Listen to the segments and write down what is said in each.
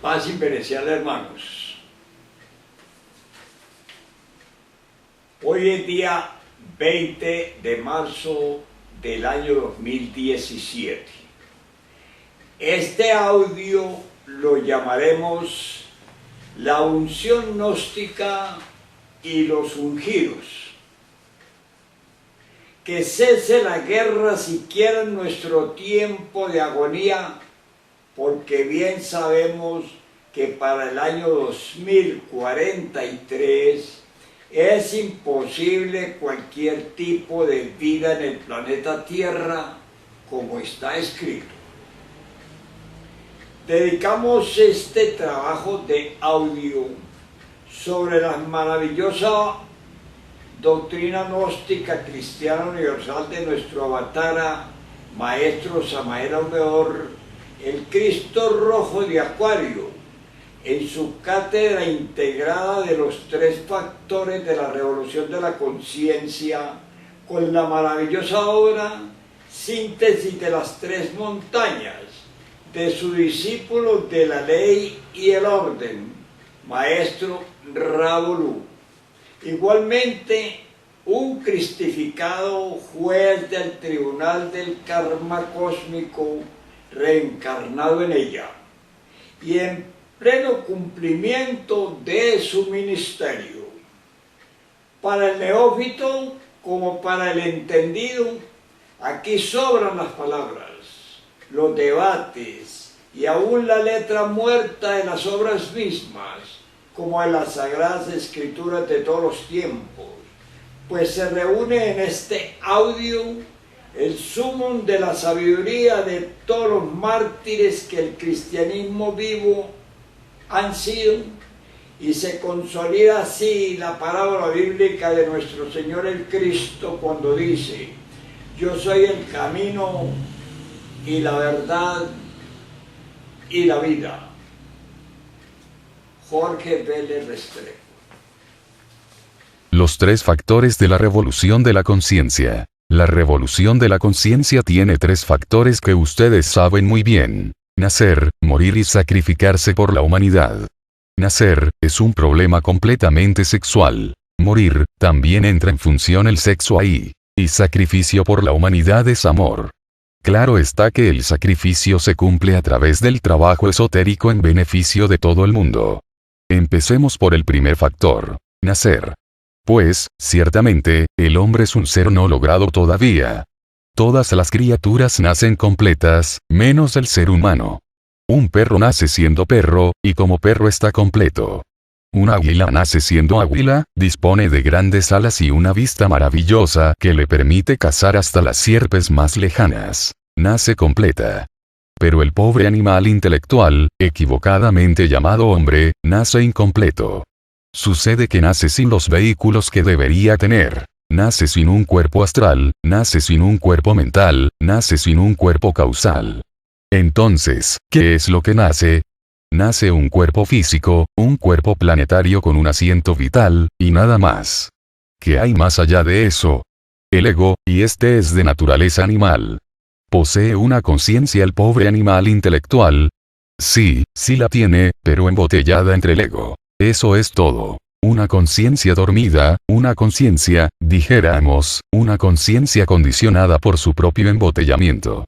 Paz inverencial, hermanos. Hoy es día 20 de marzo del año 2017. Este audio lo llamaremos La unción gnóstica y los ungidos. Que cese la guerra siquiera en nuestro tiempo de agonía, porque bien sabemos que para el año 2043 es imposible cualquier tipo de vida en el planeta Tierra, como está escrito. Dedicamos este trabajo de audio sobre la maravillosa doctrina gnóstica cristiana universal de nuestro avatara, Maestro Samael Aumeor, el Cristo Rojo de Acuario, en su cátedra integrada de los tres factores de la revolución de la conciencia, con la maravillosa obra Síntesis de las tres montañas, de su discípulo de la ley y el orden, Maestro Ravolú. Igualmente, un cristificado juez del tribunal del karma cósmico, reencarnado en ella, y en pleno cumplimiento de su ministerio. Para el neófito como para el entendido, aquí sobran las palabras, los debates y aún la letra muerta de las obras mismas, como en las sagradas escrituras de todos los tiempos, pues se reúne en este audio el sumum de la sabiduría de todos los mártires que el cristianismo vivo han sido, y se consolida así la parábola bíblica de nuestro Señor el Cristo cuando dice: yo soy el camino y la verdad y la vida. Jorge Vélez Restrepo. Los tres factores de la revolución de la conciencia. La revolución de la conciencia tiene tres factores que ustedes saben muy bien: nacer, morir y sacrificarse por la humanidad. Nacer es un problema completamente sexual. Morir, también entra en función el sexo ahí. Y sacrificio por la humanidad es amor. Claro está que el sacrificio se cumple a través del trabajo esotérico en beneficio de todo el mundo. Empecemos por el primer factor: nacer. Pues, ciertamente, el hombre es un ser no logrado todavía. Todas las criaturas nacen completas, menos el ser humano. Un perro nace siendo perro, y como perro está completo. Un águila nace siendo águila, dispone de grandes alas y una vista maravillosa que le permite cazar hasta las sierpes más lejanas. Nace completa. Pero el pobre animal intelectual, equivocadamente llamado hombre, nace incompleto. Sucede que nace sin los vehículos que debería tener. Nace sin un cuerpo astral, nace sin un cuerpo mental, nace sin un cuerpo causal. Entonces, ¿qué es lo que nace? Nace un cuerpo físico, un cuerpo planetario con un asiento vital, y nada más. ¿Qué hay más allá de eso? El ego, y este es de naturaleza animal. ¿Posee una conciencia el pobre animal intelectual? Sí, sí la tiene, pero embotellada entre el ego. Eso es todo. Una conciencia dormida, una conciencia, dijéramos, una conciencia condicionada por su propio embotellamiento.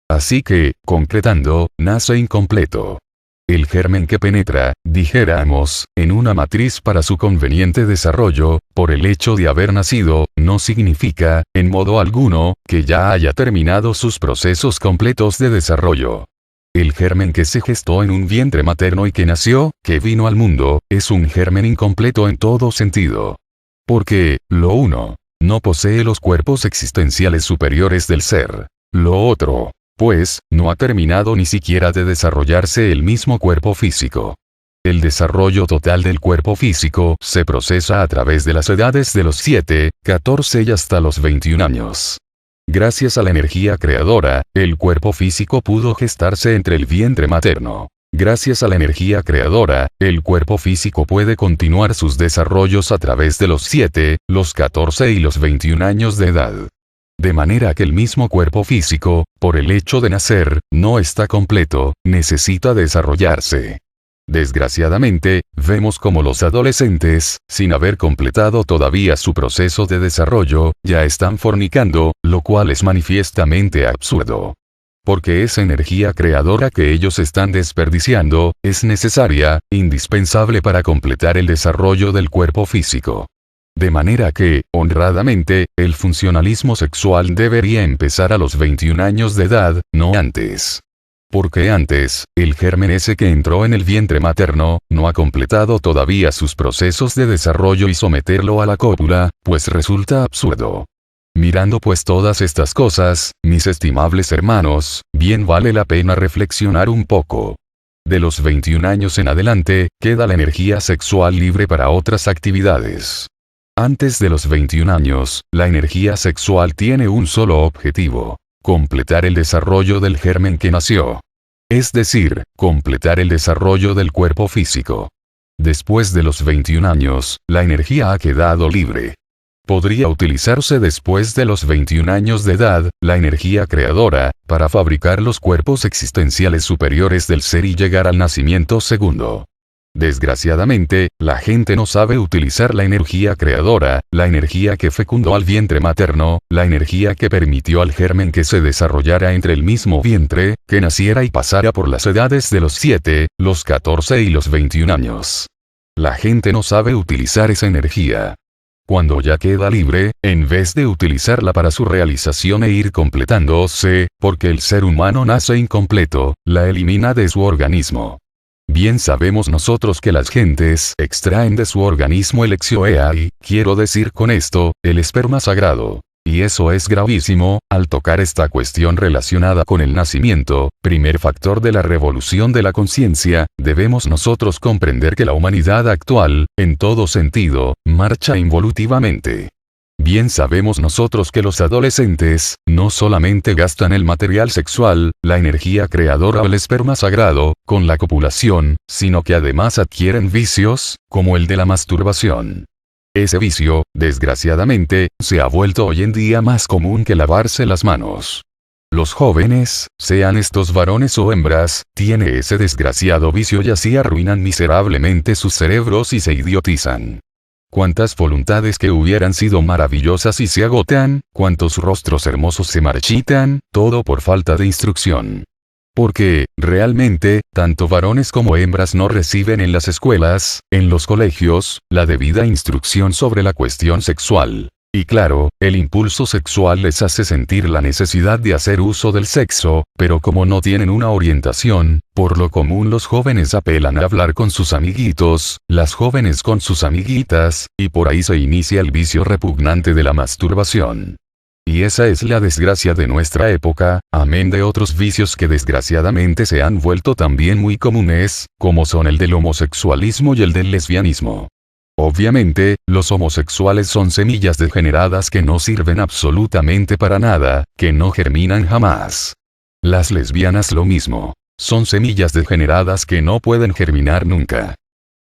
Así que, concretando, nace incompleto. El germen que penetra, dijéramos, en una matriz para su conveniente desarrollo, por el hecho de haber nacido, no significa, en modo alguno, que ya haya terminado sus procesos completos de desarrollo. El germen que se gestó en un vientre materno y que nació, que vino al mundo, es un germen incompleto en todo sentido. Porque, lo uno, no posee los cuerpos existenciales superiores del ser. Lo otro, pues, no ha terminado ni siquiera de desarrollarse el mismo cuerpo físico. El desarrollo total del cuerpo físico se procesa a través de las edades de los 7, 14 y hasta los 21 años. Gracias a la energía creadora, el cuerpo físico pudo gestarse entre el vientre materno. Gracias a la energía creadora, el cuerpo físico puede continuar sus desarrollos a través de los 7, los 14 y los 21 años de edad. De manera que el mismo cuerpo físico, por el hecho de nacer, no está completo, necesita desarrollarse. Desgraciadamente, vemos como los adolescentes, sin haber completado todavía su proceso de desarrollo, ya están fornicando, lo cual es manifiestamente absurdo. Porque esa energía creadora que ellos están desperdiciando, es necesaria, indispensable para completar el desarrollo del cuerpo físico. De manera que, honradamente, el funcionalismo sexual debería empezar a los 21 años de edad, no antes. Porque antes, el germen ese que entró en el vientre materno, no ha completado todavía sus procesos de desarrollo y someterlo a la cópula, pues resulta absurdo. Mirando pues todas estas cosas, mis estimables hermanos, bien vale la pena reflexionar un poco. De los 21 años en adelante, queda la energía sexual libre para otras actividades. Antes de los 21 años, la energía sexual tiene un solo objetivo: completar el desarrollo del germen que nació. Es decir, completar el desarrollo del cuerpo físico. Después de los 21 años, la energía ha quedado libre. Podría utilizarse después de los 21 años de edad, la energía creadora, para fabricar los cuerpos existenciales superiores del ser y llegar al nacimiento segundo. Desgraciadamente, la gente no sabe utilizar la energía creadora, la energía que fecundó al vientre materno, la energía que permitió al germen que se desarrollara entre el mismo vientre, que naciera y pasara por las edades de los 7, los 14 y los 21 años. La gente no sabe utilizar esa energía. Cuando ya queda libre, en vez de utilizarla para su realización e ir completándose, porque el ser humano nace incompleto, la elimina de su organismo. Bien sabemos nosotros que las gentes extraen de su organismo el exoeai, quiero decir con esto, el esperma sagrado. Y eso es gravísimo, al tocar esta cuestión relacionada con el nacimiento, primer factor de la revolución de la conciencia, debemos nosotros comprender que la humanidad actual, en todo sentido, marcha involutivamente. Bien sabemos nosotros que los adolescentes, no solamente gastan el material sexual, la energía creadora o el esperma sagrado, con la copulación, sino que además adquieren vicios, como el de la masturbación. Ese vicio, desgraciadamente, se ha vuelto hoy en día más común que lavarse las manos. Los jóvenes, sean estos varones o hembras, tienen ese desgraciado vicio y así arruinan miserablemente sus cerebros y se idiotizan. Cuántas voluntades que hubieran sido maravillosas y se agotan, cuántos rostros hermosos se marchitan, todo por falta de instrucción. Porque, realmente, tanto varones como hembras no reciben en las escuelas, en los colegios, la debida instrucción sobre la cuestión sexual. Y claro, el impulso sexual les hace sentir la necesidad de hacer uso del sexo, pero como no tienen una orientación, por lo común los jóvenes apelan a hablar con sus amiguitos, las jóvenes con sus amiguitas, y por ahí se inicia el vicio repugnante de la masturbación. Y esa es la desgracia de nuestra época, amén de otros vicios que desgraciadamente se han vuelto también muy comunes, como son el del homosexualismo y el del lesbianismo. Obviamente, los homosexuales son semillas degeneradas que no sirven absolutamente para nada, que no germinan jamás. Las lesbianas lo mismo. Son semillas degeneradas que no pueden germinar nunca.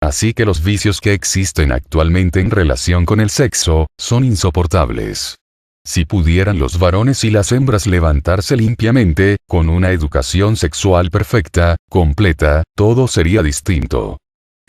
Así que los vicios que existen actualmente en relación con el sexo, son insoportables. Si pudieran los varones y las hembras levantarse limpiamente, con una educación sexual perfecta, completa, todo sería distinto.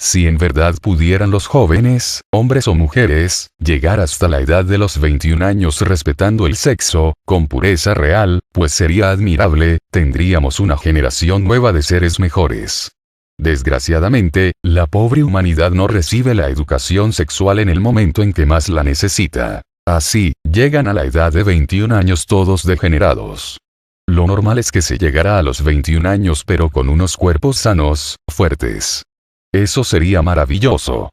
Si en verdad pudieran los jóvenes, hombres o mujeres, llegar hasta la edad de los 21 años respetando el sexo, con pureza real, pues sería admirable, tendríamos una generación nueva de seres mejores. Desgraciadamente, la pobre humanidad no recibe la educación sexual en el momento en que más la necesita. Así, llegan a la edad de 21 años todos degenerados. Lo normal es que se llegara a los 21 años pero con unos cuerpos sanos, fuertes. Eso sería maravilloso.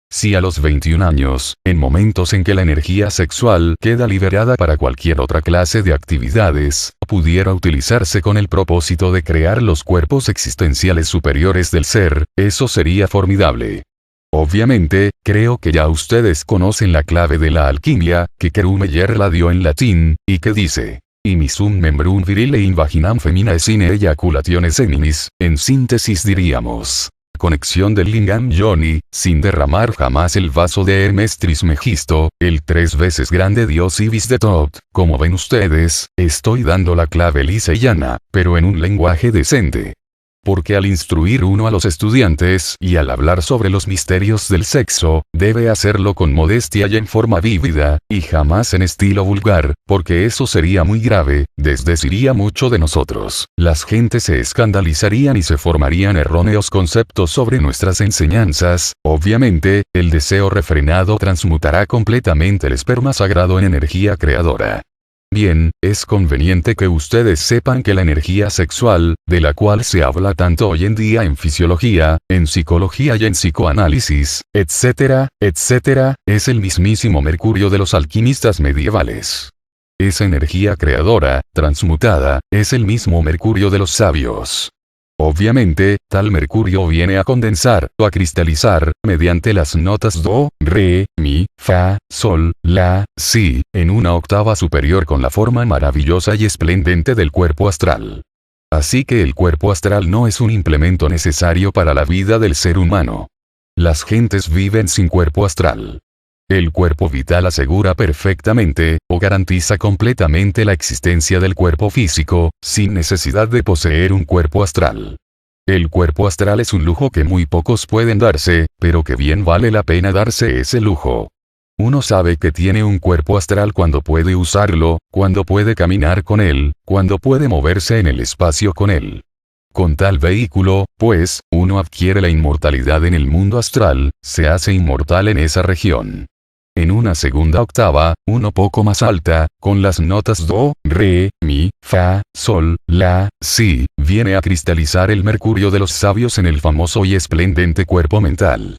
Si a los 21 años, en momentos en que la energía sexual queda liberada para cualquier otra clase de actividades, pudiera utilizarse con el propósito de crear los cuerpos existenciales superiores del ser, eso sería formidable. Obviamente, creo que ya ustedes conocen la clave de la alquimia, que Kerumeyer la dio en latín, y que dice: Imisum membrum virile in vaginam feminae sine ejaculatione seminis, en síntesis diríamos: conexión del lingam yoni, sin derramar jamás el vaso de Hermes Trismegisto, el 3 veces grande dios Ibis de Tot. Como ven ustedes, estoy dando la clave lisa y llana, pero en un lenguaje decente. Porque al instruir uno a los estudiantes y al hablar sobre los misterios del sexo, debe hacerlo con modestia y en forma vívida, y jamás en estilo vulgar, porque eso sería muy grave, desdeciría mucho de nosotros. Las gentes se escandalizarían y se formarían erróneos conceptos sobre nuestras enseñanzas. Obviamente, el deseo refrenado transmutará completamente el esperma sagrado en energía creadora. Bien, es conveniente que ustedes sepan que la energía sexual, de la cual se habla tanto hoy en día en fisiología, en psicología y en psicoanálisis, etcétera, etcétera, es el mismísimo mercurio de los alquimistas medievales. Esa energía creadora, transmutada, es el mismo mercurio de los sabios. Obviamente, tal mercurio viene a condensar o a cristalizar, mediante las notas do, re, mi, fa, sol, la, si, en una octava superior con la forma maravillosa y esplendente del cuerpo astral. Así que el cuerpo astral no es un implemento necesario para la vida del ser humano. Las gentes viven sin cuerpo astral. El cuerpo vital asegura perfectamente, o garantiza completamente la existencia del cuerpo físico, sin necesidad de poseer un cuerpo astral. El cuerpo astral es un lujo que muy pocos pueden darse, pero que bien vale la pena darse ese lujo. Uno sabe que tiene un cuerpo astral cuando puede usarlo, cuando puede caminar con él, cuando puede moverse en el espacio con él. Con tal vehículo, pues, uno adquiere la inmortalidad en el mundo astral, se hace inmortal en esa región. En una segunda octava, uno poco más alta, con las notas do, re, mi, fa, sol, la, si, viene a cristalizar el mercurio de los sabios en el famoso y esplendente cuerpo mental.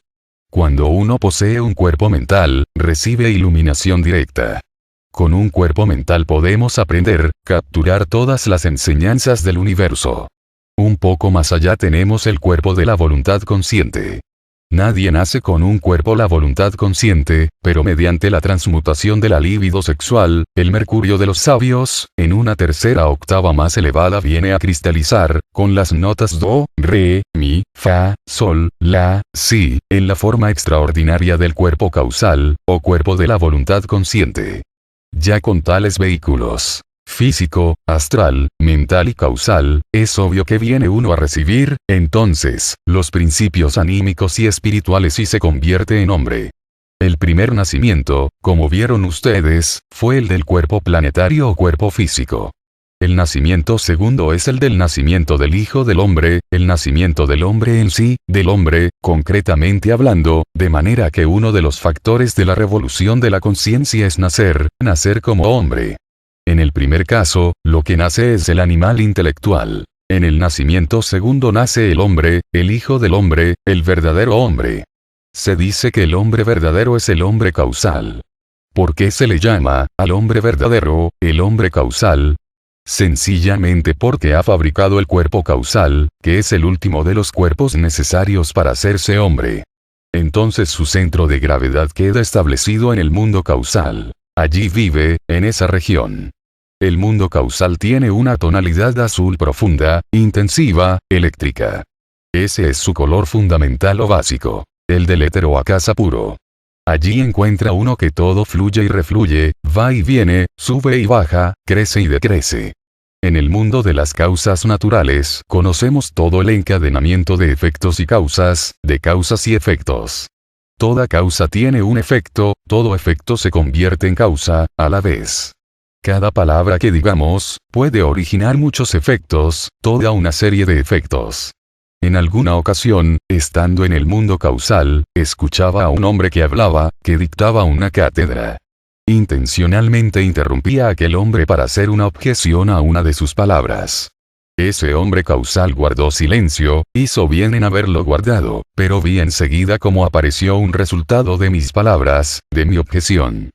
Cuando uno posee un cuerpo mental, recibe iluminación directa. Con un cuerpo mental podemos aprender, capturar todas las enseñanzas del universo. Un poco más allá tenemos el cuerpo de la voluntad consciente. Nadie nace con un cuerpo la voluntad consciente, pero mediante la transmutación de la libido sexual, el mercurio de los sabios, en una tercera octava más elevada viene a cristalizar, con las notas do, re, mi, fa, sol, la, si, en la forma extraordinaria del cuerpo causal, o cuerpo de la voluntad consciente. Ya con tales vehículos, físico, astral, mental y causal, es obvio que viene uno a recibir, entonces, los principios anímicos y espirituales y se convierte en hombre. El primer nacimiento, como vieron ustedes, fue el del cuerpo planetario o cuerpo físico. El nacimiento segundo es el del nacimiento del Hijo del Hombre, el nacimiento del hombre en sí, del hombre, concretamente hablando, de manera que uno de los factores de la revolución de la conciencia es nacer como hombre. En el primer caso, lo que nace es el animal intelectual. En el nacimiento segundo nace el hombre, el Hijo del Hombre, el verdadero hombre. Se dice que el hombre verdadero es el hombre causal. ¿Por qué se le llama, al hombre verdadero, el hombre causal? Sencillamente porque ha fabricado el cuerpo causal, que es el último de los cuerpos necesarios para hacerse hombre. Entonces su centro de gravedad queda establecido en el mundo causal. Allí vive, en esa región. El mundo causal tiene una tonalidad azul profunda, intensiva, eléctrica. Ese es su color fundamental o básico, el del éter o akasa puro. Allí encuentra uno que todo fluye y refluye, va y viene, sube y baja, crece y decrece. En el mundo de las causas naturales, conocemos todo el encadenamiento de efectos y causas, de causas y efectos. Toda causa tiene un efecto, todo efecto se convierte en causa, a la vez. Cada palabra que digamos, puede originar muchos efectos, toda una serie de efectos. En alguna ocasión, estando en el mundo causal, escuchaba a un hombre que hablaba, que dictaba una cátedra. Intencionalmente interrumpía a aquel hombre para hacer una objeción a una de sus palabras. Ese hombre causal guardó silencio, hizo bien en haberlo guardado, pero vi enseguida cómo apareció un resultado de mis palabras, de mi objeción.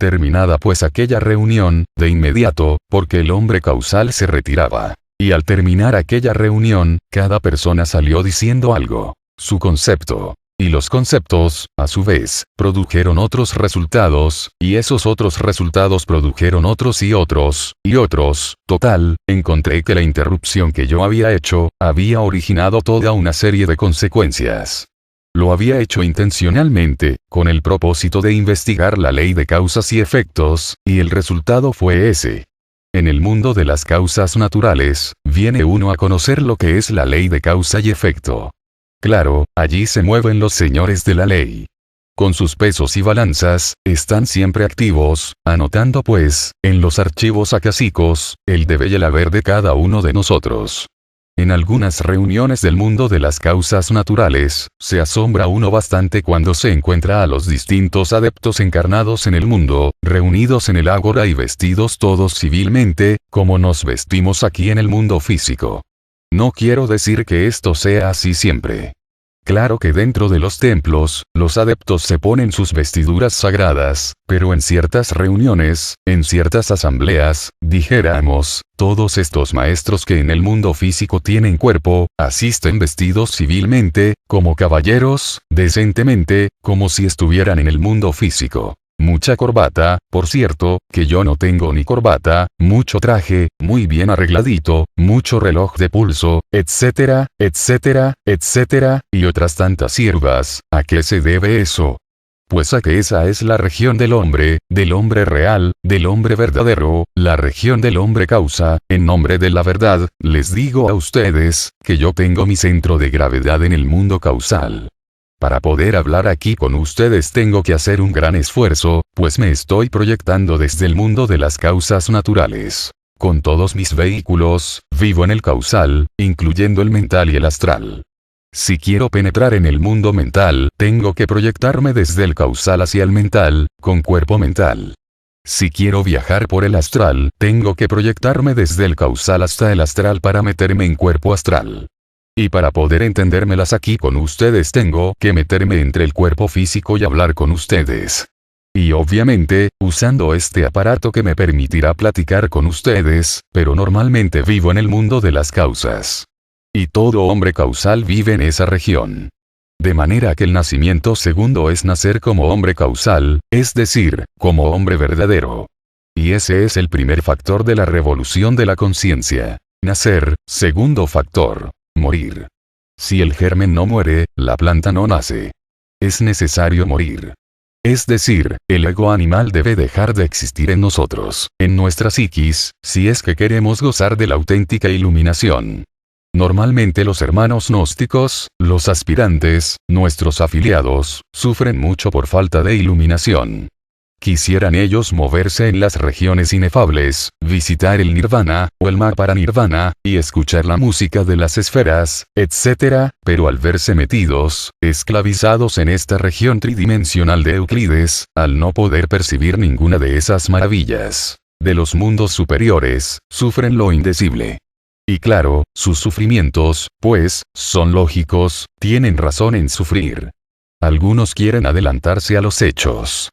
Terminada pues aquella reunión, de inmediato, porque el hombre causal se retiraba. Y al terminar aquella reunión, cada persona salió diciendo algo, su concepto. Y los conceptos, a su vez, produjeron otros resultados, y esos otros resultados produjeron otros y otros, y otros. Total, encontré que la interrupción que yo había hecho, había originado toda una serie de consecuencias. Lo había hecho intencionalmente, con el propósito de investigar la ley de causas y efectos, y el resultado fue ese. En el mundo de las causas naturales, viene uno a conocer lo que es la ley de causa y efecto. Claro, allí se mueven los señores de la ley. Con sus pesos y balanzas, están siempre activos, anotando pues, en los archivos acásicos, el debe y el haber de cada uno de nosotros. En algunas reuniones del mundo de las causas naturales, se asombra uno bastante cuando se encuentra a los distintos adeptos encarnados en el mundo, reunidos en el ágora y vestidos todos civilmente, como nos vestimos aquí en el mundo físico. No quiero decir que esto sea así siempre. Claro que dentro de los templos, los adeptos se ponen sus vestiduras sagradas, pero en ciertas reuniones, en ciertas asambleas, dijéramos, todos estos maestros que en el mundo físico tienen cuerpo, asisten vestidos civilmente, como caballeros, decentemente, como si estuvieran en el mundo físico. Mucha corbata, por cierto, que yo no tengo ni corbata, mucho traje, muy bien arregladito, mucho reloj de pulso, etcétera, etcétera, etcétera, y otras tantas hierbas. ¿A qué se debe eso? Pues a que esa es la región del hombre real, del hombre verdadero, la región del hombre causa. En nombre de la verdad, les digo a ustedes, que yo tengo mi centro de gravedad en el mundo causal. Para poder hablar aquí con ustedes tengo que hacer un gran esfuerzo, pues me estoy proyectando desde el mundo de las causas naturales. Con todos mis vehículos, vivo en el causal, incluyendo el mental y el astral. Si quiero penetrar en el mundo mental, tengo que proyectarme desde el causal hacia el mental, con cuerpo mental. Si quiero viajar por el astral, tengo que proyectarme desde el causal hasta el astral para meterme en cuerpo astral. Y para poder entendérmelas aquí con ustedes tengo que meterme entre el cuerpo físico y hablar con ustedes. Y obviamente, usando este aparato que me permitirá platicar con ustedes, pero normalmente vivo en el mundo de las causas. Y todo hombre causal vive en esa región. De manera que el nacimiento segundo es nacer como hombre causal, es decir, como hombre verdadero. Y ese es el primer factor de la revolución de la conciencia. Nacer, segundo factor. Morir. Si el germen no muere, la planta no nace. Es necesario morir. Es decir, el ego animal debe dejar de existir en nosotros, en nuestra psiquis, si es que queremos gozar de la auténtica iluminación. Normalmente los hermanos gnósticos, los aspirantes, nuestros afiliados, sufren mucho por falta de iluminación. Quisieran ellos moverse en las regiones inefables, visitar el nirvana, o el mahaparanirvana, y escuchar la música de las esferas, etc., pero al verse metidos, esclavizados en esta región tridimensional de Euclides, al no poder percibir ninguna de esas maravillas de los mundos superiores, sufren lo indecible. Y claro, sus sufrimientos, pues, son lógicos, tienen razón en sufrir. Algunos quieren adelantarse a los hechos.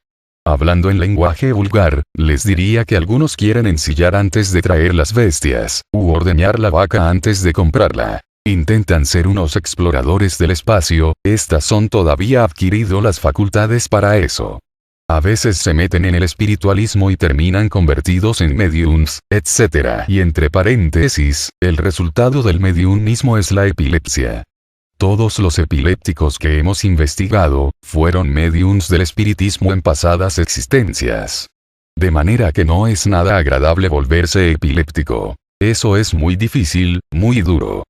Hablando en lenguaje vulgar, les diría que algunos quieren ensillar antes de traer las bestias, u ordeñar la vaca antes de comprarla. Intentan ser unos exploradores del espacio, estas son todavía adquirido las facultades para eso. A veces se meten en el espiritualismo y terminan convertidos en mediums, etc. Y entre paréntesis, el resultado del mediumismo es la epilepsia. Todos los epilépticos que hemos investigado, fueron mediums del espiritismo en pasadas existencias. De manera que no es nada agradable volverse epiléptico. Eso es muy difícil, muy duro.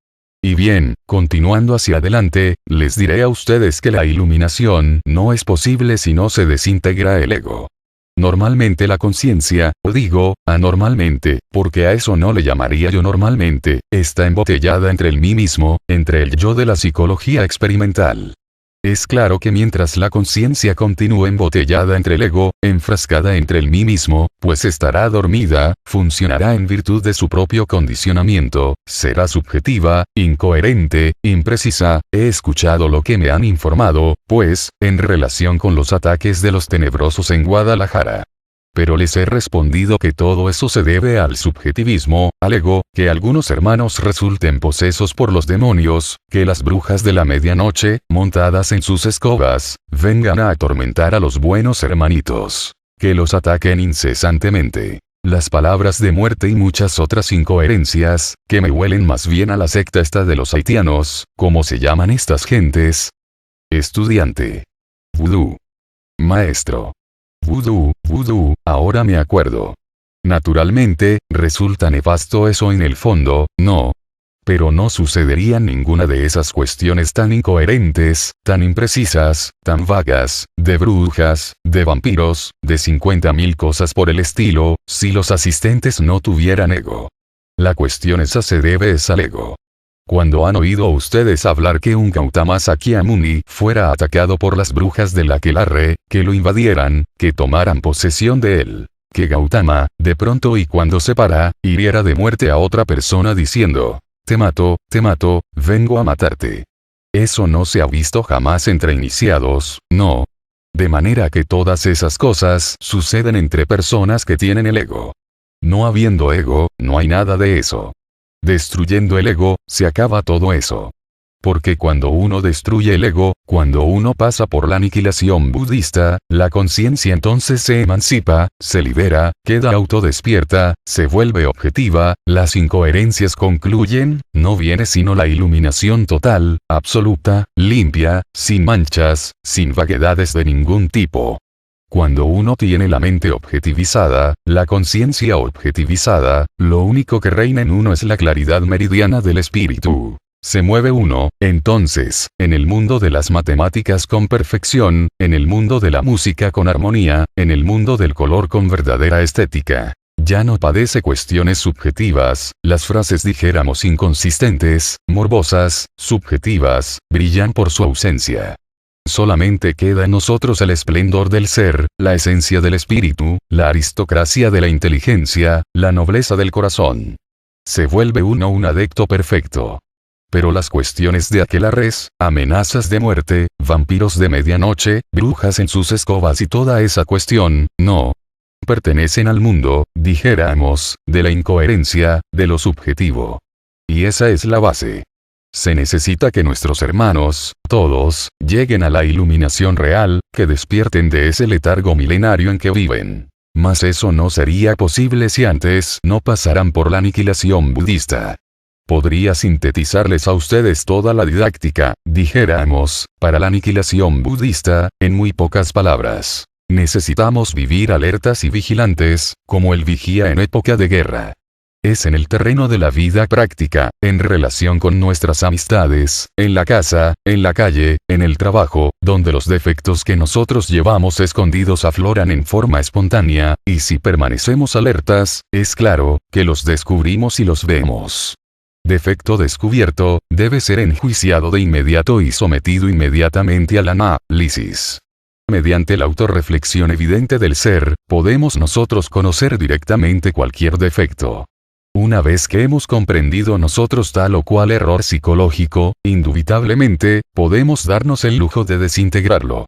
Y bien, continuando hacia adelante, les diré a ustedes que la iluminación no es posible si no se desintegra el ego. Normalmente la conciencia, o digo, anormalmente, porque a eso no le llamaría yo normalmente, está embotellada entre el mí mismo, entre el yo de la psicología experimental. Es claro que mientras la conciencia continúe embotellada entre el ego, enfrascada entre el mí mismo, pues estará dormida, funcionará en virtud de su propio condicionamiento, será subjetiva, incoherente, imprecisa. He escuchado lo que me han informado, pues, en relación con los ataques de los tenebrosos en Guadalajara. Pero les he respondido que todo eso se debe al subjetivismo, al ego, que algunos hermanos resulten posesos por los demonios, que las brujas de la medianoche, montadas en sus escobas, vengan a atormentar a los buenos hermanitos, que los ataquen incesantemente. Las palabras de muerte y muchas otras incoherencias, que me huelen más bien a la secta esta de los haitianos, ¿cómo se llaman estas gentes? Estudiante. Vudú. Maestro. Vudú, ahora me acuerdo. Naturalmente, resulta nefasto eso en el fondo, ¿no? Pero no sucedería ninguna de esas cuestiones tan incoherentes, tan imprecisas, tan vagas, de brujas, de vampiros, de 50.000 cosas por el estilo, si los asistentes no tuvieran ego. La cuestión esa se debe al ego. Cuando han oído ustedes hablar que un Gautama Sakyamuni fuera atacado por las brujas del aquelarre, que lo invadieran, que tomaran posesión de él, que Gautama, de pronto y cuando se para, hiriera de muerte a otra persona diciendo: te mato, vengo a matarte. Eso no se ha visto jamás entre iniciados, no. De manera que todas esas cosas suceden entre personas que tienen el ego. No habiendo ego, no hay nada de eso. Destruyendo el ego, se acaba todo eso. Porque cuando uno destruye el ego, cuando uno pasa por la aniquilación budista, la conciencia entonces se emancipa, se libera, queda autodespierta, se vuelve objetiva, las incoherencias concluyen, no viene sino la iluminación total, absoluta, limpia, sin manchas, sin vaguedades de ningún tipo. Cuando uno tiene la mente objetivizada, la conciencia objetivizada, lo único que reina en uno es la claridad meridiana del espíritu. Se mueve uno, entonces, en el mundo de las matemáticas con perfección, en el mundo de la música con armonía, en el mundo del color con verdadera estética. Ya no padece cuestiones subjetivas, las frases dijéramos inconsistentes, morbosas, subjetivas, brillan por su ausencia. Solamente queda en nosotros el esplendor del ser, la esencia del espíritu, la aristocracia de la inteligencia, la nobleza del corazón. Se vuelve uno un adepto perfecto. Pero las cuestiones de aquelarres, amenazas de muerte, vampiros de medianoche, brujas en sus escobas y toda esa cuestión, no. Pertenecen al mundo, dijéramos, de la incoherencia, de lo subjetivo. Y esa es la base. Se necesita que nuestros hermanos, todos, lleguen a la iluminación real, que despierten de ese letargo milenario en que viven. Mas eso no sería posible si antes no pasaran por la aniquilación budista. Podría sintetizarles a ustedes toda la didáctica, dijéramos, para la aniquilación budista, en muy pocas palabras. Necesitamos vivir alertas y vigilantes, como el vigía en época de guerra. Es en el terreno de la vida práctica, en relación con nuestras amistades, en la casa, en la calle, en el trabajo, donde los defectos que nosotros llevamos escondidos afloran en forma espontánea, y si permanecemos alertas, es claro, que los descubrimos y los vemos. Defecto descubierto, debe ser enjuiciado de inmediato y sometido inmediatamente al análisis. Mediante la autorreflexión evidente del ser, podemos nosotros conocer directamente cualquier defecto. Una vez que hemos comprendido nosotros tal o cual error psicológico, indubitablemente, podemos darnos el lujo de desintegrarlo.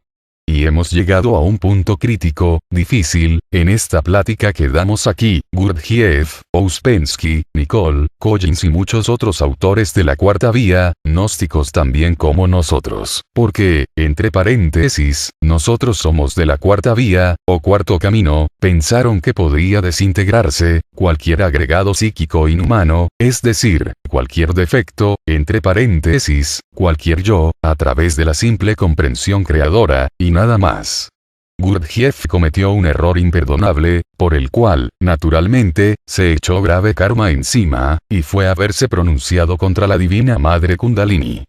Y hemos llegado a un punto crítico, difícil, en esta plática que damos aquí. Gurdjieff, Ouspensky, Nicole, Collins y muchos otros autores de la cuarta vía, gnósticos también como nosotros, porque, entre paréntesis, nosotros somos de la cuarta vía, o cuarto camino, pensaron que podría desintegrarse, cualquier agregado psíquico inhumano, es decir, cualquier defecto, entre paréntesis, cualquier yo, a través de la simple comprensión creadora, y nada más. Gurdjieff cometió un error imperdonable, por el cual, naturalmente, se echó grave karma encima, y fue haberse pronunciado contra la Divina Madre Kundalini.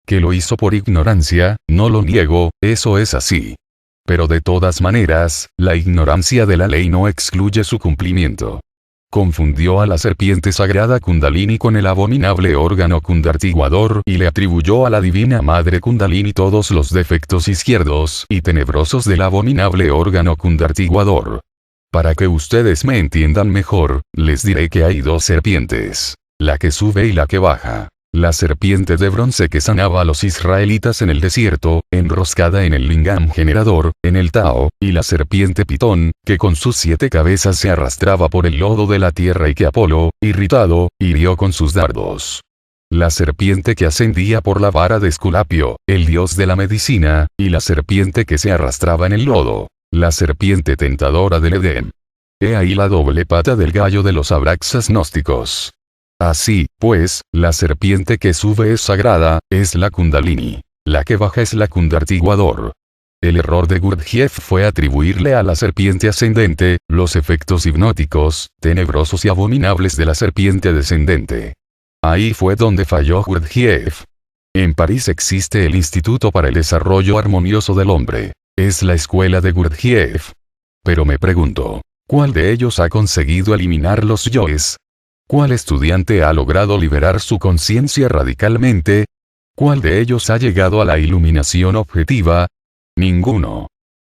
Que lo hizo por ignorancia, no lo niego, eso es así. Pero de todas maneras, la ignorancia de la ley no excluye su cumplimiento. Confundió a la serpiente sagrada Kundalini con el abominable órgano kundartiguador y le atribuyó a la Divina Madre Kundalini todos los defectos izquierdos y tenebrosos del abominable órgano kundartiguador. Para que ustedes me entiendan mejor, les diré que hay dos serpientes, la que sube y la que baja. La serpiente de bronce que sanaba a los israelitas en el desierto, enroscada en el lingam generador, en el Tao, y la serpiente pitón, que con sus 7 cabezas se arrastraba por el lodo de la tierra y que Apolo, irritado, hirió con sus dardos. La serpiente que ascendía por la vara de Esculapio, el dios de la medicina, y la serpiente que se arrastraba en el lodo, la serpiente tentadora del Edén. He ahí la doble pata del gallo de los abraxas gnósticos. Así, pues, la serpiente que sube es sagrada, es la Kundalini. La que baja es la kundartiguador. El error de Gurdjieff fue atribuirle a la serpiente ascendente, los efectos hipnóticos, tenebrosos y abominables de la serpiente descendente. Ahí fue donde falló Gurdjieff. En París existe el Instituto para el Desarrollo Armonioso del Hombre. Es la escuela de Gurdjieff. Pero me pregunto, ¿cuál de ellos ha conseguido eliminar los yoes? ¿Cuál estudiante ha logrado liberar su conciencia radicalmente? ¿Cuál de ellos ha llegado a la iluminación objetiva? Ninguno.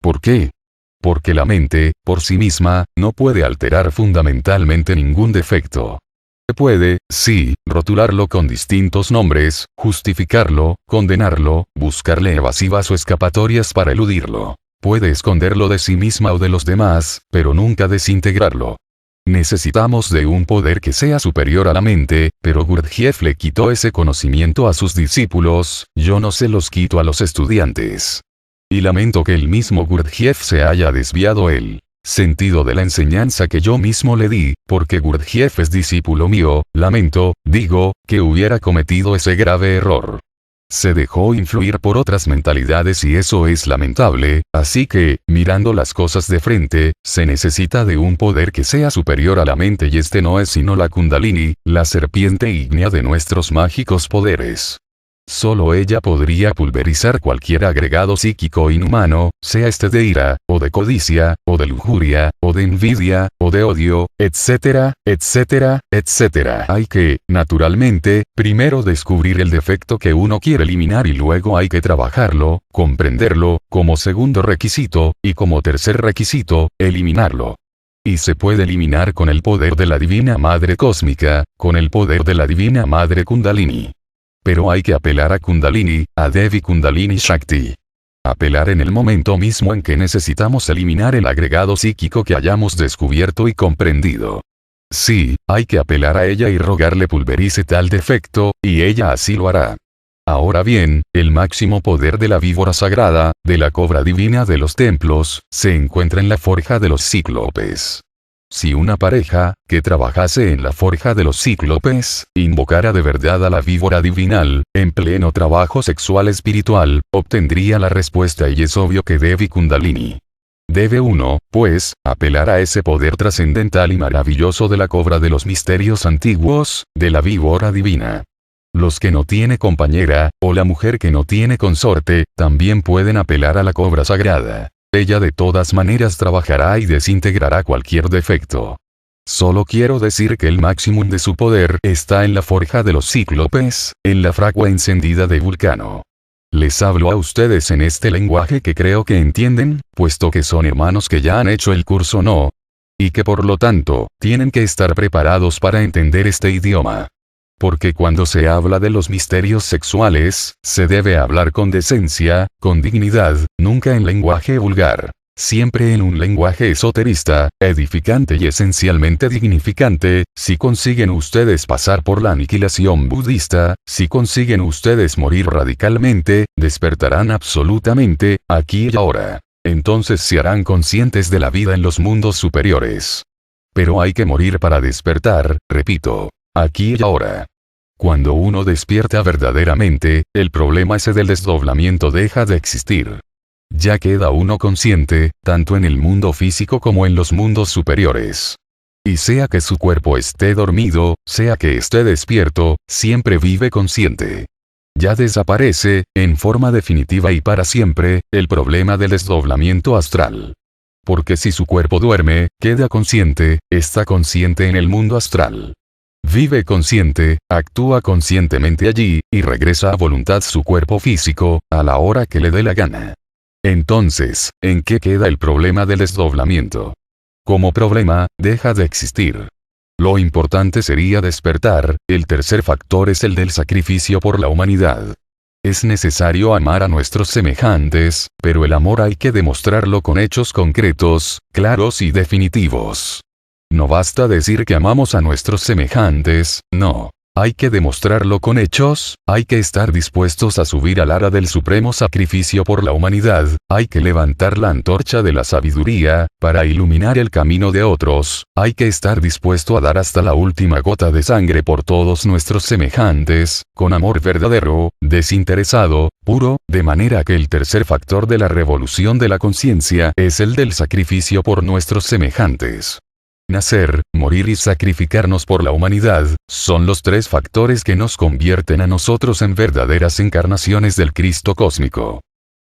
¿Por qué? Porque la mente, por sí misma, no puede alterar fundamentalmente ningún defecto. Puede, sí, rotularlo con distintos nombres, justificarlo, condenarlo, buscarle evasivas o escapatorias para eludirlo. Puede esconderlo de sí misma o de los demás, pero nunca desintegrarlo. Necesitamos de un poder que sea superior a la mente, pero Gurdjieff le quitó ese conocimiento a sus discípulos, yo no se los quito a los estudiantes. Y lamento que el mismo Gurdjieff se haya desviado el sentido de la enseñanza que yo mismo le di, porque Gurdjieff es discípulo mío, lamento, digo, que hubiera cometido ese grave error. Se dejó influir por otras mentalidades y eso es lamentable, así que, mirando las cosas de frente, se necesita de un poder que sea superior a la mente y este no es sino la Kundalini, la serpiente ígnea de nuestros mágicos poderes. Solo ella podría pulverizar cualquier agregado psíquico inhumano, sea este de ira, o de codicia, o de lujuria, o de envidia, o de odio, etcétera, etcétera, etcétera. Hay que, naturalmente, primero descubrir el defecto que uno quiere eliminar y luego hay que trabajarlo, comprenderlo, como segundo requisito, y como tercer requisito, eliminarlo. Y se puede eliminar con el poder de la Divina Madre Cósmica, con el poder de la Divina Madre Kundalini. Pero hay que apelar a Kundalini, a Devi Kundalini Shakti. Apelar en el momento mismo en que necesitamos eliminar el agregado psíquico que hayamos descubierto y comprendido. Sí, hay que apelar a ella y rogarle pulverice tal defecto, y ella así lo hará. Ahora bien, el máximo poder de la víbora sagrada, de la cobra divina de los templos, se encuentra en la forja de los cíclopes. Si una pareja, que trabajase en la forja de los cíclopes, invocara de verdad a la víbora divinal, en pleno trabajo sexual espiritual, obtendría la respuesta y es obvio que Devi Kundalini. Debe uno, pues, apelar a ese poder trascendental y maravilloso de la cobra de los misterios antiguos, de la víbora divina. Los que no tiene compañera, o la mujer que no tiene consorte, también pueden apelar a la cobra sagrada. Ella de todas maneras trabajará y desintegrará cualquier defecto. Solo quiero decir que el máximo de su poder está en la forja de los cíclopes, en la fragua encendida de Vulcano. Les hablo a ustedes en este lenguaje que creo que entienden, puesto que son hermanos que ya han hecho el curso no. Y que por lo tanto, tienen que estar preparados para entender este idioma. Porque cuando se habla de los misterios sexuales, se debe hablar con decencia, con dignidad, nunca en lenguaje vulgar. Siempre en un lenguaje esoterista, edificante y esencialmente dignificante. Si consiguen ustedes pasar por la aniquilación budista, si consiguen ustedes morir radicalmente, despertarán absolutamente, aquí y ahora. Entonces se harán conscientes de la vida en los mundos superiores. Pero hay que morir para despertar, repito, aquí y ahora. Cuando uno despierta verdaderamente, el problema ese del desdoblamiento deja de existir. Ya queda uno consciente, tanto en el mundo físico como en los mundos superiores. Y sea que su cuerpo esté dormido, sea que esté despierto, siempre vive consciente. Ya desaparece, en forma definitiva y para siempre, el problema del desdoblamiento astral. Porque si su cuerpo duerme, queda consciente, está consciente en el mundo astral. Vive consciente, actúa conscientemente allí, y regresa a voluntad su cuerpo físico, a la hora que le dé la gana. Entonces, ¿en qué queda el problema del desdoblamiento? Como problema, deja de existir. Lo importante sería despertar, el tercer factor es el del sacrificio por la humanidad. Es necesario amar a nuestros semejantes, pero el amor hay que demostrarlo con hechos concretos, claros y definitivos. No basta decir que amamos a nuestros semejantes, no. Hay que demostrarlo con hechos, hay que estar dispuestos a subir al ara del supremo sacrificio por la humanidad, hay que levantar la antorcha de la sabiduría, para iluminar el camino de otros, hay que estar dispuesto a dar hasta la última gota de sangre por todos nuestros semejantes, con amor verdadero, desinteresado, puro, de manera que el tercer factor de la revolución de la conciencia es el del sacrificio por nuestros semejantes. nacer, morir y sacrificarnos por la humanidad, son los tres factores que nos convierten a nosotros en verdaderas encarnaciones del Cristo cósmico.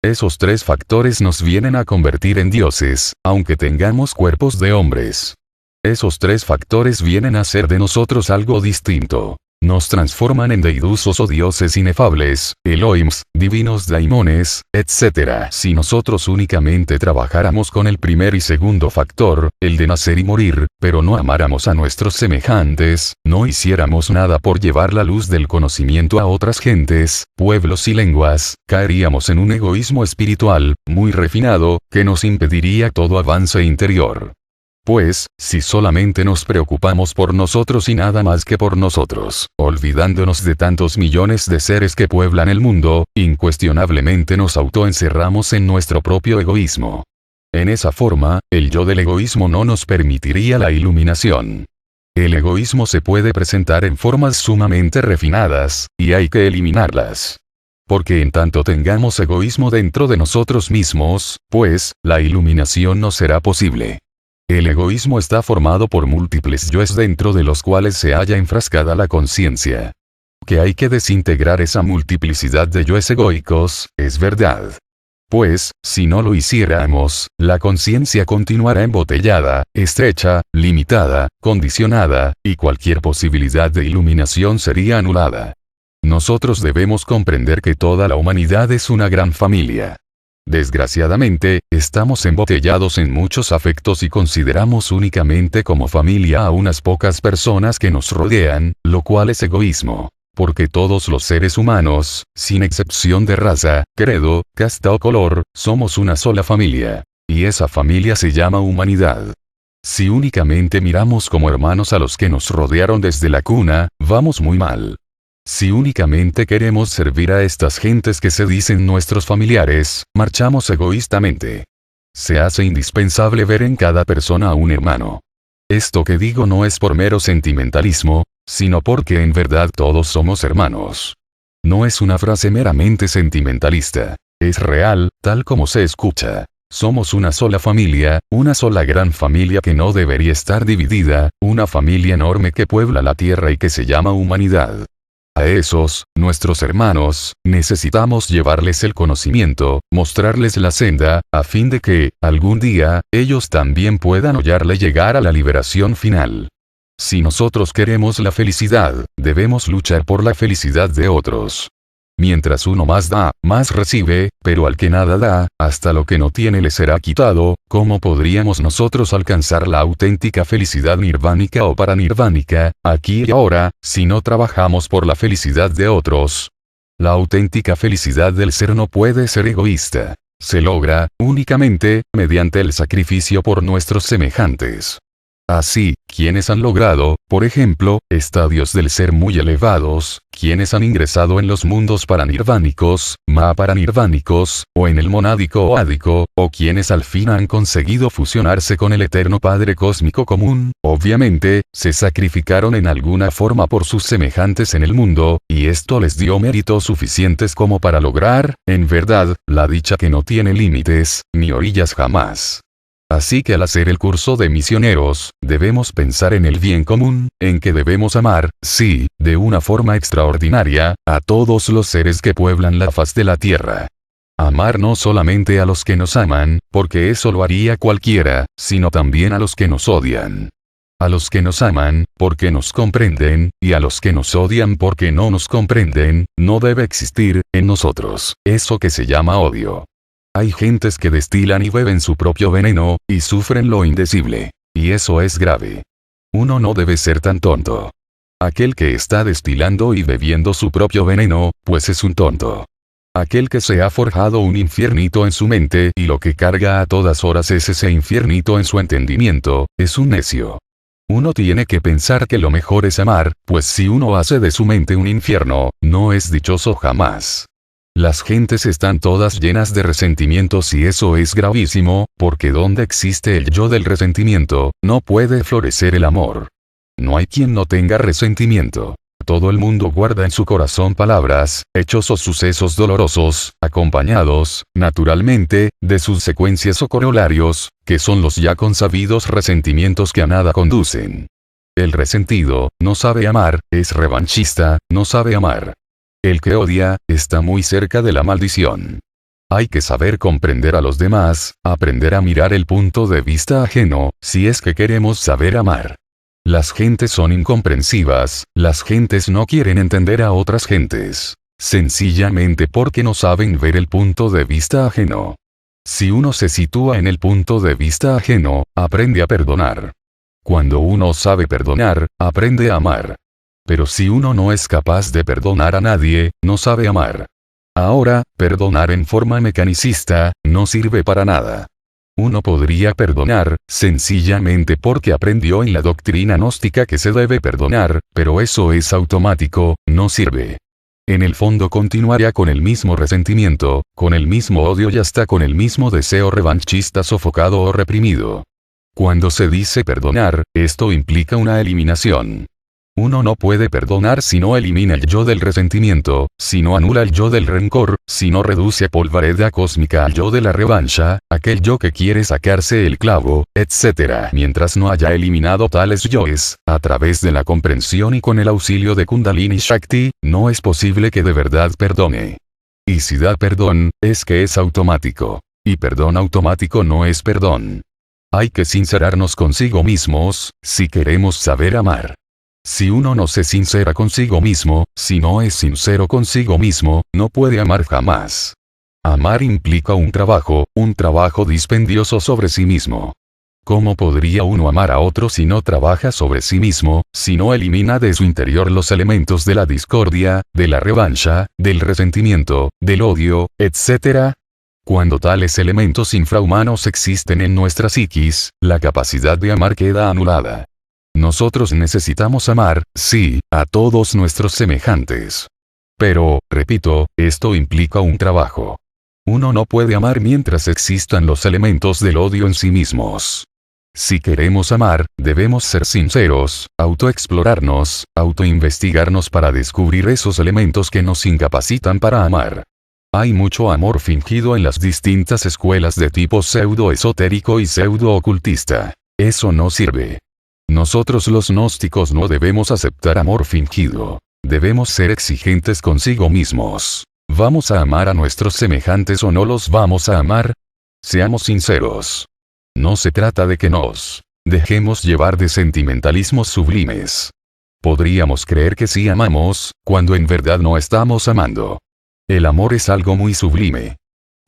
Esos tres factores nos vienen a convertir en dioses, aunque tengamos cuerpos de hombres. Esos tres factores vienen a hacer de nosotros algo distinto. Nos transforman en deidusos o dioses inefables, Elohims, divinos daimones, etc. Si nosotros únicamente trabajáramos con el primer y segundo factor, el de nacer y morir, pero no amáramos a nuestros semejantes, no hiciéramos nada por llevar la luz del conocimiento a otras gentes, pueblos y lenguas, caeríamos en un egoísmo espiritual, muy refinado, que nos impediría todo avance interior. Pues, si solamente nos preocupamos por nosotros y nada más que por nosotros, olvidándonos de tantos millones de seres que pueblan el mundo, incuestionablemente nos autoencerramos en nuestro propio egoísmo. En esa forma, el yo del egoísmo no nos permitiría la iluminación. El egoísmo se puede presentar en formas sumamente refinadas, y hay que eliminarlas. Porque en tanto tengamos egoísmo dentro de nosotros mismos, pues, la iluminación no será posible. El egoísmo está formado por múltiples yoes dentro de los cuales se halla enfrascada la conciencia. Que hay que desintegrar esa multiplicidad de yoes egoicos, es verdad. Pues, si no lo hiciéramos, la conciencia continuará embotellada, estrecha, limitada, condicionada, y cualquier posibilidad de iluminación sería anulada. Nosotros debemos comprender que toda la humanidad es una gran familia. Desgraciadamente, estamos embotellados en muchos afectos y consideramos únicamente como familia a unas pocas personas que nos rodean, lo cual es egoísmo. Porque todos los seres humanos, sin excepción de raza, credo, casta o color, somos una sola familia. Y esa familia se llama humanidad. Si únicamente miramos como hermanos a los que nos rodearon desde la cuna, vamos muy mal. Si únicamente queremos servir a estas gentes que se dicen nuestros familiares, marchamos egoístamente. Se hace indispensable ver en cada persona a un hermano. Esto que digo no es por mero sentimentalismo, sino porque en verdad todos somos hermanos. No es una frase meramente sentimentalista. Es real, tal como se escucha. Somos una sola familia, una sola gran familia que no debería estar dividida, una familia enorme que puebla la tierra y que se llama humanidad. A esos, nuestros hermanos, necesitamos llevarles el conocimiento, mostrarles la senda, a fin de que, algún día, ellos también puedan hallarle llegar a la liberación final. Si nosotros queremos la felicidad, debemos luchar por la felicidad de otros. Mientras uno más da, más recibe, pero al que nada da, hasta lo que no tiene le será quitado. ¿Cómo podríamos nosotros alcanzar la auténtica felicidad nirvánica o paranirvánica, aquí y ahora, si no trabajamos por la felicidad de otros? La auténtica felicidad del ser no puede ser egoísta. Se logra, únicamente, mediante el sacrificio por nuestros semejantes. Así, quienes han logrado, por ejemplo, estadios del ser muy elevados, quienes han ingresado en los mundos paranirvánicos, mahaparanirvánicos, o en el monádico o ádico, o quienes al fin han conseguido fusionarse con el eterno Padre Cósmico Común, obviamente, se sacrificaron en alguna forma por sus semejantes en el mundo, y esto les dio méritos suficientes como para lograr, en verdad, la dicha que no tiene límites, ni orillas jamás. Así que al hacer el curso de misioneros, debemos pensar en el bien común, en que debemos amar, sí, de una forma extraordinaria, a todos los seres que pueblan la faz de la tierra. Amar no solamente a los que nos aman, porque eso lo haría cualquiera, sino también a los que nos odian. A los que nos aman, porque nos comprenden, y a los que nos odian porque no nos comprenden, no debe existir, en nosotros, eso que se llama odio. Hay gentes que destilan y beben su propio veneno, y sufren lo indecible. Y eso es grave. Uno no debe ser tan tonto. Aquel que está destilando y bebiendo su propio veneno, pues es un tonto. Aquel que se ha forjado un infiernito en su mente y lo que carga a todas horas es ese infiernito en su entendimiento, es un necio. Uno tiene que pensar que lo mejor es amar, pues si uno hace de su mente un infierno, no es dichoso jamás. Las gentes están todas llenas de resentimientos y eso es gravísimo, porque donde existe el yo del resentimiento, no puede florecer el amor. No hay quien no tenga resentimiento. Todo el mundo guarda en su corazón palabras, hechos o sucesos dolorosos, acompañados, naturalmente, de sus secuencias o corolarios, que son los ya consabidos resentimientos que a nada conducen. El resentido, no sabe amar, es revanchista, no sabe amar. El que odia, está muy cerca de la maldición. Hay que saber comprender a los demás, aprender a mirar el punto de vista ajeno, si es que queremos saber amar. Las gentes son incomprensivas, las gentes no quieren entender a otras gentes. Sencillamente porque no saben ver el punto de vista ajeno. Si uno se sitúa en el punto de vista ajeno, aprende a perdonar. Cuando uno sabe perdonar, aprende a amar. Pero si uno no es capaz de perdonar a nadie, no sabe amar. Ahora, perdonar en forma mecanicista, no sirve para nada. Uno podría perdonar, sencillamente porque aprendió en la doctrina gnóstica que se debe perdonar, pero eso es automático, no sirve. En el fondo continuaría con el mismo resentimiento, con el mismo odio y hasta con el mismo deseo revanchista sofocado o reprimido. Cuando se dice perdonar, esto implica una eliminación. Uno no puede perdonar si no elimina el yo del resentimiento, si no anula el yo del rencor, si no reduce a polvareda cósmica al yo de la revancha, aquel yo que quiere sacarse el clavo, etc. Mientras no haya eliminado tales yoes, a través de la comprensión y con el auxilio de Kundalini Shakti, no es posible que de verdad perdone. Y si da perdón, es que es automático. Y perdón automático no es perdón. Hay que sincerarnos consigo mismos, si queremos saber amar. Si uno no se sincera consigo mismo, si no es sincero consigo mismo, no puede amar jamás. Amar implica un trabajo dispendioso sobre sí mismo. ¿Cómo podría uno amar a otro si no trabaja sobre sí mismo, si no elimina de su interior los elementos de la discordia, de la revancha, del resentimiento, del odio, etc.? Cuando tales elementos infrahumanos existen en nuestra psiquis, la capacidad de amar queda anulada. Nosotros necesitamos amar, sí, a todos nuestros semejantes. Pero, repito, esto implica un trabajo. Uno no puede amar mientras existan los elementos del odio en sí mismos. Si queremos amar, debemos ser sinceros, autoexplorarnos, autoinvestigarnos para descubrir esos elementos que nos incapacitan para amar. Hay mucho amor fingido en las distintas escuelas de tipo pseudo-esotérico y pseudo-ocultista. Eso no sirve. Nosotros los gnósticos no debemos aceptar amor fingido. Debemos ser exigentes consigo mismos. ¿Vamos a amar a nuestros semejantes o no los vamos a amar? Seamos sinceros. No se trata de que nos dejemos llevar de sentimentalismos sublimes. Podríamos creer que sí amamos, cuando en verdad no estamos amando. El amor es algo muy sublime.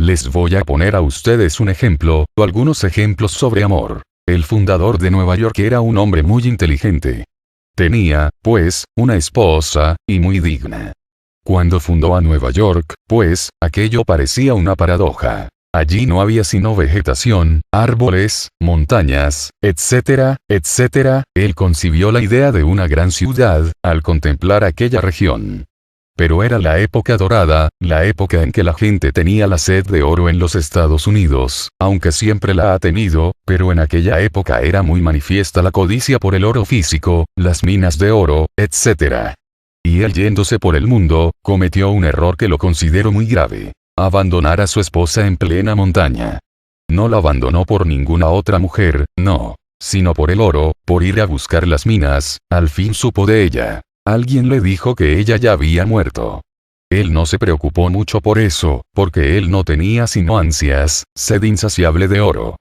Les voy a poner a ustedes un ejemplo, o algunos ejemplos sobre amor. El fundador de Nueva York era un hombre muy inteligente. Tenía, pues, una esposa, y muy digna. Cuando fundó a Nueva York, pues, aquello parecía una paradoja. Allí no había sino vegetación, árboles, montañas, etcétera, etcétera. Él concibió la idea de una gran ciudad, al contemplar aquella región. Pero era la época dorada, la época en que la gente tenía la sed de oro en los Estados Unidos, aunque siempre la ha tenido, pero en aquella época era muy manifiesta la codicia por el oro físico, las minas de oro, etc. Y él, yéndose por el mundo, cometió un error que lo considero muy grave: abandonar a su esposa en plena montaña. No la abandonó por ninguna otra mujer, no, sino por el oro, por ir a buscar las minas. Al fin supo de ella. Alguien le dijo que ella ya había muerto. Él no se preocupó mucho por eso, porque él no tenía sino ansias, sed insaciable de oro.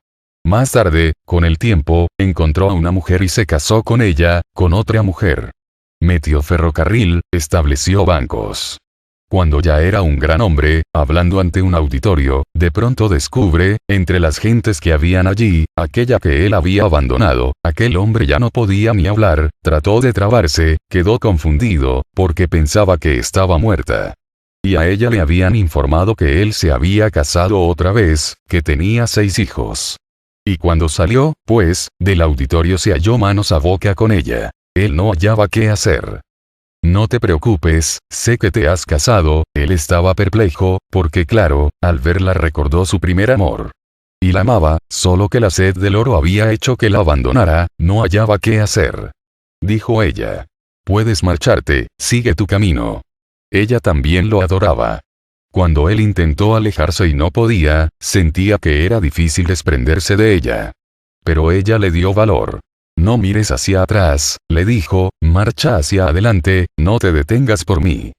Más tarde, con el tiempo, encontró a una mujer y se casó con ella, con otra mujer. Metió ferrocarril, estableció bancos. Cuando ya era un gran hombre, hablando ante un auditorio, de pronto descubre, entre las gentes que habían allí, aquella que él había abandonado. Aquel hombre ya no podía ni hablar, trató de trabarse, quedó confundido, porque pensaba que estaba muerta. Y a ella le habían informado que él se había casado otra vez, que tenía 6 hijos. Y cuando salió, pues, del auditorio se halló manos a boca con ella. Él no hallaba qué hacer. No te preocupes, sé que te has casado. Él estaba perplejo, porque claro, al verla recordó su primer amor. Y la amaba, solo que la sed del oro había hecho que la abandonara, no hallaba qué hacer. Dijo ella: Puedes marcharte, sigue tu camino. Ella también lo adoraba. Cuando él intentó alejarse y no podía, sentía que era difícil desprenderse de ella. Pero ella le dio valor. No mires hacia atrás, le dijo, marcha hacia adelante, no te detengas por mí.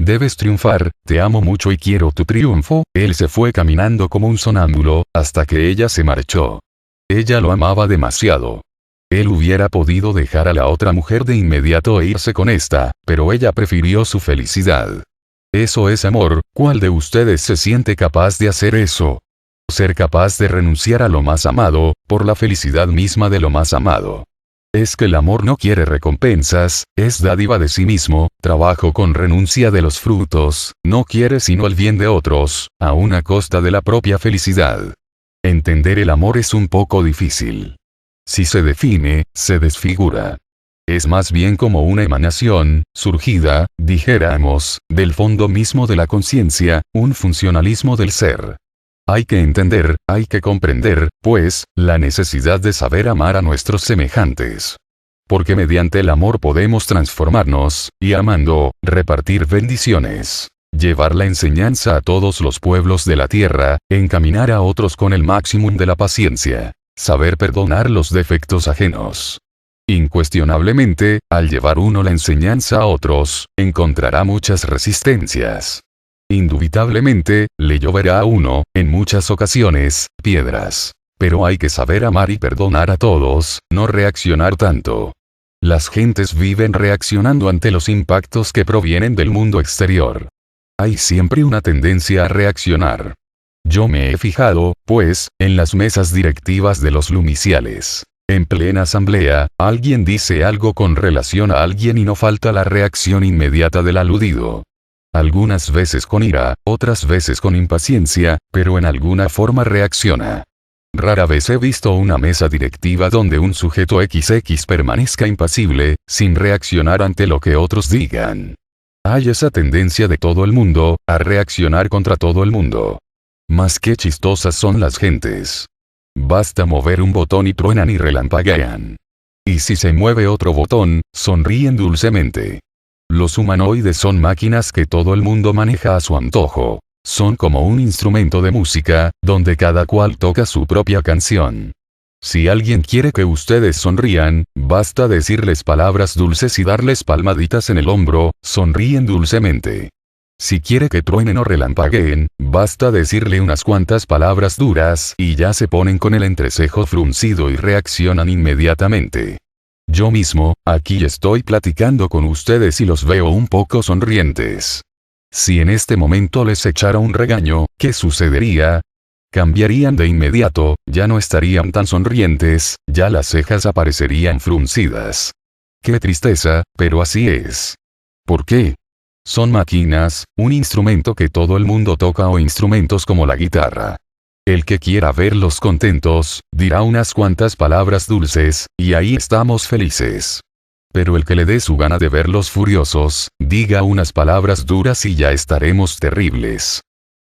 Debes triunfar, te amo mucho y quiero tu triunfo. Él se fue caminando como un sonámbulo, hasta que ella se marchó. Ella lo amaba demasiado. Él hubiera podido dejar a la otra mujer de inmediato e irse con esta, pero ella prefirió su felicidad. Eso es amor. ¿Cuál de ustedes se siente capaz de hacer eso? Ser capaz de renunciar a lo más amado, por la felicidad misma de lo más amado. Es que el amor no quiere recompensas, es dádiva de sí mismo, trabajo con renuncia de los frutos, no quiere sino el bien de otros, aun a costa de la propia felicidad. Entender el amor es un poco difícil. Si se define, se desfigura. Es más bien como una emanación, surgida, dijéramos, del fondo mismo de la conciencia, un funcionalismo del ser. Hay que entender, hay que comprender, pues, la necesidad de saber amar a nuestros semejantes. Porque mediante el amor podemos transformarnos, y amando, repartir bendiciones. Llevar la enseñanza a todos los pueblos de la tierra, encaminar a otros con el máximo de la paciencia. Saber perdonar los defectos ajenos. Incuestionablemente, al llevar uno la enseñanza a otros, encontrará muchas resistencias. Indubitablemente, le lloverá a uno, en muchas ocasiones, piedras. Pero hay que saber amar y perdonar a todos, no reaccionar tanto. Las gentes viven reaccionando ante los impactos que provienen del mundo exterior. Hay siempre una tendencia a reaccionar. Yo me he fijado, pues, en las mesas directivas de los lumiciales. En plena asamblea, alguien dice algo con relación a alguien y no falta la reacción inmediata del aludido. Algunas veces con ira, otras veces con impaciencia, pero en alguna forma reacciona. Rara vez he visto una mesa directiva donde un sujeto XX permanezca impasible, sin reaccionar ante lo que otros digan. Hay esa tendencia de todo el mundo, a reaccionar contra todo el mundo. Mas qué chistosas son las gentes. Basta mover un botón y truenan y relampaguean. Y si se mueve otro botón, sonríen dulcemente. Los humanoides son máquinas que todo el mundo maneja a su antojo. Son como un instrumento de música, donde cada cual toca su propia canción. Si alguien quiere que ustedes sonrían, basta decirles palabras dulces y darles palmaditas en el hombro, sonríen dulcemente. Si quiere que truenen o relampagueen, basta decirle unas cuantas palabras duras y ya se ponen con el entrecejo fruncido y reaccionan inmediatamente. Yo mismo, aquí estoy platicando con ustedes y los veo un poco sonrientes. Si en este momento les echara un regaño, ¿qué sucedería? Cambiarían de inmediato, ya no estarían tan sonrientes, ya las cejas aparecerían fruncidas. Qué tristeza, pero así es. ¿Por qué? Son máquinas, un instrumento que todo el mundo toca o instrumentos como la guitarra. El que quiera verlos contentos, dirá unas cuantas palabras dulces, y ahí estamos felices. Pero el que le dé su gana de verlos furiosos, diga unas palabras duras y ya estaremos terribles.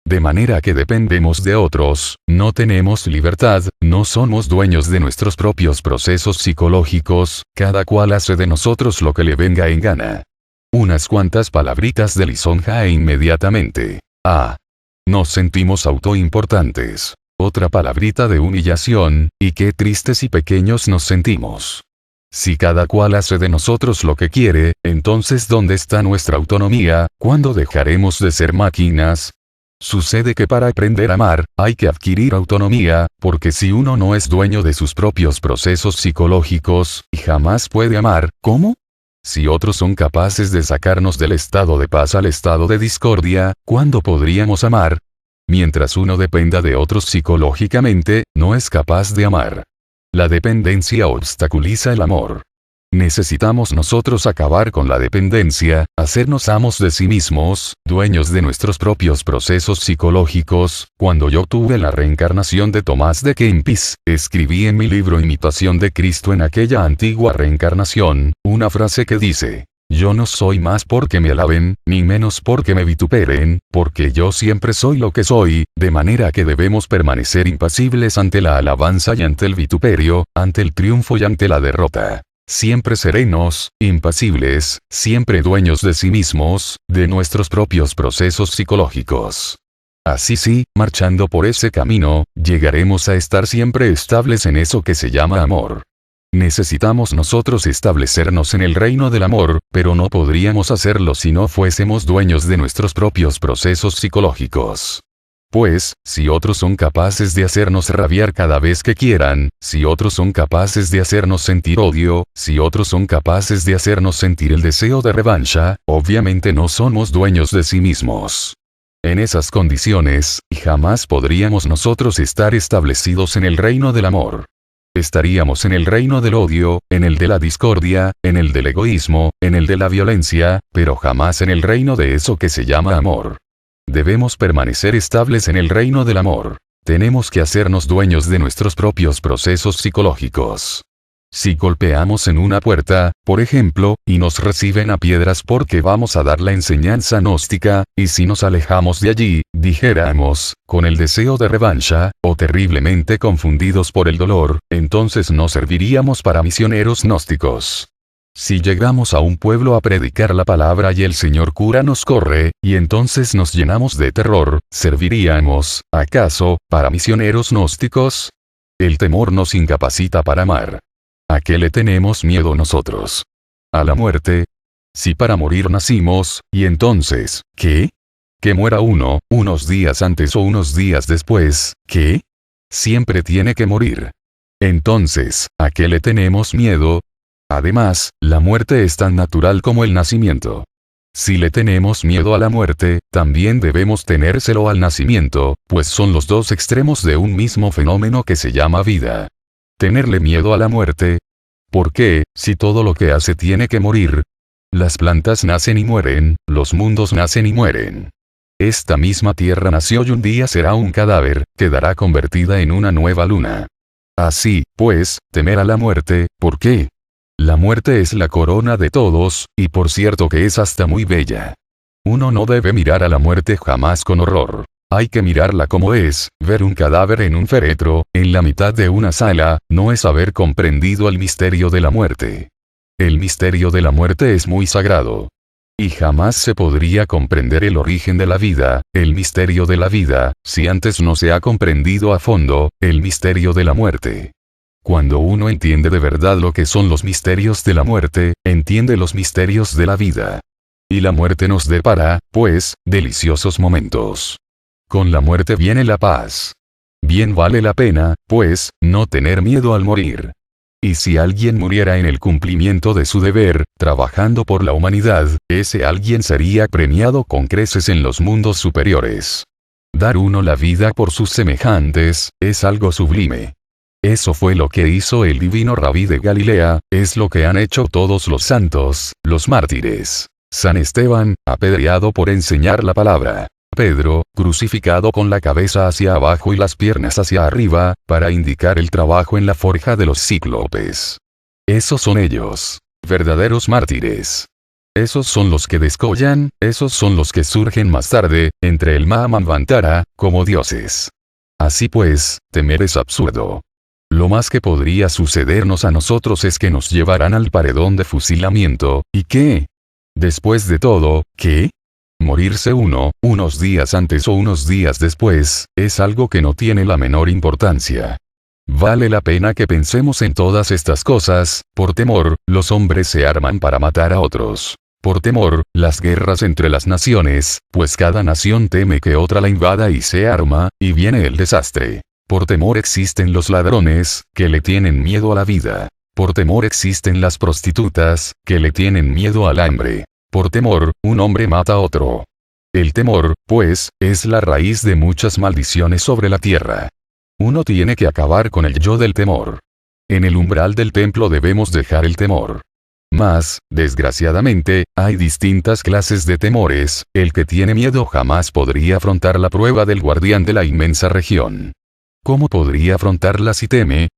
De manera que dependemos de otros, no tenemos libertad, no somos dueños de nuestros propios procesos psicológicos, cada cual hace de nosotros lo que le venga en gana. Unas cuantas palabritas de lisonja e inmediatamente. Nos sentimos autoimportantes. Otra palabrita de humillación, y qué tristes y pequeños nos sentimos. Si cada cual hace de nosotros lo que quiere, entonces ¿dónde está nuestra autonomía? ¿Cuándo dejaremos de ser máquinas? Sucede que para aprender a amar, hay que adquirir autonomía, porque si uno no es dueño de sus propios procesos psicológicos, jamás puede amar. ¿Cómo? Si otros son capaces de sacarnos del estado de paz al estado de discordia, ¿cuándo podríamos amar? Mientras uno dependa de otros psicológicamente, no es capaz de amar. La dependencia obstaculiza el amor. Necesitamos nosotros acabar con la dependencia, hacernos amos de sí mismos, dueños de nuestros propios procesos psicológicos. Cuando yo tuve la reencarnación de Tomás de Kempis, escribí en mi libro Imitación de Cristo en aquella antigua reencarnación, una frase que dice: yo no soy más porque me alaben, ni menos porque me vituperen, porque yo siempre soy lo que soy, de manera que debemos permanecer impasibles ante la alabanza y ante el vituperio, ante el triunfo y ante la derrota. Siempre serenos, impasibles, siempre dueños de sí mismos, de nuestros propios procesos psicológicos. Así sí, marchando por ese camino, llegaremos a estar siempre estables en eso que se llama amor. Necesitamos nosotros establecernos en el reino del amor, pero no podríamos hacerlo si no fuésemos dueños de nuestros propios procesos psicológicos. Pues, si otros son capaces de hacernos rabiar cada vez que quieran, si otros son capaces de hacernos sentir odio, si otros son capaces de hacernos sentir el deseo de revancha, obviamente no somos dueños de sí mismos. En esas condiciones, jamás podríamos nosotros estar establecidos en el reino del amor. Estaríamos en el reino del odio, en el de la discordia, en el del egoísmo, en el de la violencia, pero jamás en el reino de eso que se llama amor. Debemos permanecer estables en el reino del amor. Tenemos que hacernos dueños de nuestros propios procesos psicológicos. Si golpeamos en una puerta, por ejemplo, y nos reciben a piedras porque vamos a dar la enseñanza gnóstica, y si nos alejamos de allí, dijéramos, con el deseo de revancha, o terriblemente confundidos por el dolor, entonces no serviríamos para misioneros gnósticos. Si llegamos a un pueblo a predicar la palabra y el señor cura nos corre, y entonces nos llenamos de terror, ¿serviríamos, acaso, para misioneros gnósticos? El temor nos incapacita para amar. ¿A qué le tenemos miedo nosotros? ¿A la muerte? Si para morir nacimos, y entonces, ¿qué? Que muera uno, unos días antes o unos días después, ¿qué? Siempre tiene que morir. Entonces, ¿a qué le tenemos miedo? Además, la muerte es tan natural como el nacimiento. Si le tenemos miedo a la muerte, también debemos tenérselo al nacimiento, pues son los dos extremos de un mismo fenómeno que se llama vida. Tenerle miedo a la muerte. ¿Por qué, si todo lo que hace tiene que morir? Las plantas nacen y mueren, los mundos nacen y mueren. Esta misma tierra nació y un día será un cadáver, quedará convertida en una nueva luna. Así, pues, temer a la muerte, ¿por qué? La muerte es la corona de todos, y por cierto que es hasta muy bella. Uno no debe mirar a la muerte jamás con horror. Hay que mirarla como es, ver un cadáver en un féretro, en la mitad de una sala, no es haber comprendido el misterio de la muerte. El misterio de la muerte es muy sagrado. Y jamás se podría comprender el origen de la vida, el misterio de la vida, si antes no se ha comprendido a fondo, el misterio de la muerte. Cuando uno entiende de verdad lo que son los misterios de la muerte, entiende los misterios de la vida. Y la muerte nos depara, pues, deliciosos momentos. Con la muerte viene la paz. Bien vale la pena, pues, no tener miedo al morir. Y si alguien muriera en el cumplimiento de su deber, trabajando por la humanidad, ese alguien sería premiado con creces en los mundos superiores. Dar uno la vida por sus semejantes, es algo sublime. Eso fue lo que hizo el divino Rabí de Galilea, es lo que han hecho todos los santos, los mártires. San Esteban, apedreado por enseñar la palabra. Pedro, crucificado con la cabeza hacia abajo y las piernas hacia arriba, para indicar el trabajo en la forja de los cíclopes. Esos son ellos, verdaderos mártires. Esos son los que descollan, esos son los que surgen más tarde, entre el Mahamantara, como dioses. Así pues, temer es absurdo. Lo más que podría sucedernos a nosotros es que nos llevaran al paredón de fusilamiento, ¿y qué? Después de todo, ¿qué? Morirse uno, unos días antes o unos días después, es algo que no tiene la menor importancia. Vale la pena que pensemos en todas estas cosas, por temor, los hombres se arman para matar a otros. Por temor, las guerras entre las naciones, pues cada nación teme que otra la invada y se arma, y viene el desastre. Por temor existen los ladrones, que le tienen miedo a la vida. Por temor existen las prostitutas, que le tienen miedo al hambre. Por temor, un hombre mata a otro. El temor, pues, es la raíz de muchas maldiciones sobre la tierra. Uno tiene que acabar con el yo del temor. En el umbral del templo debemos dejar el temor. Mas, desgraciadamente, hay distintas clases de temores, el que tiene miedo jamás podría afrontar la prueba del guardián de la inmensa región. ¿Cómo podría afrontarla si teme?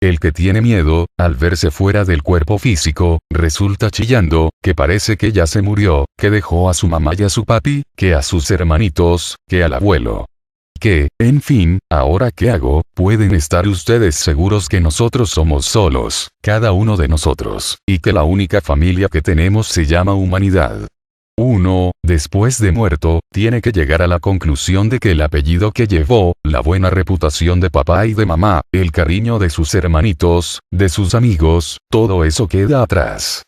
El que tiene miedo, al verse fuera del cuerpo físico, resulta chillando, que parece que ya se murió, que dejó a su mamá y a su papi, que a sus hermanitos, que al abuelo. que, en fin, ¿ahora qué hago? Pueden estar ustedes seguros que nosotros somos solos, cada uno de nosotros, y que la única familia que tenemos se llama humanidad. Uno, después de muerto, tiene que llegar a la conclusión de que el apellido que llevó, la buena reputación de papá y de mamá, el cariño de sus hermanitos, de sus amigos, todo eso queda atrás.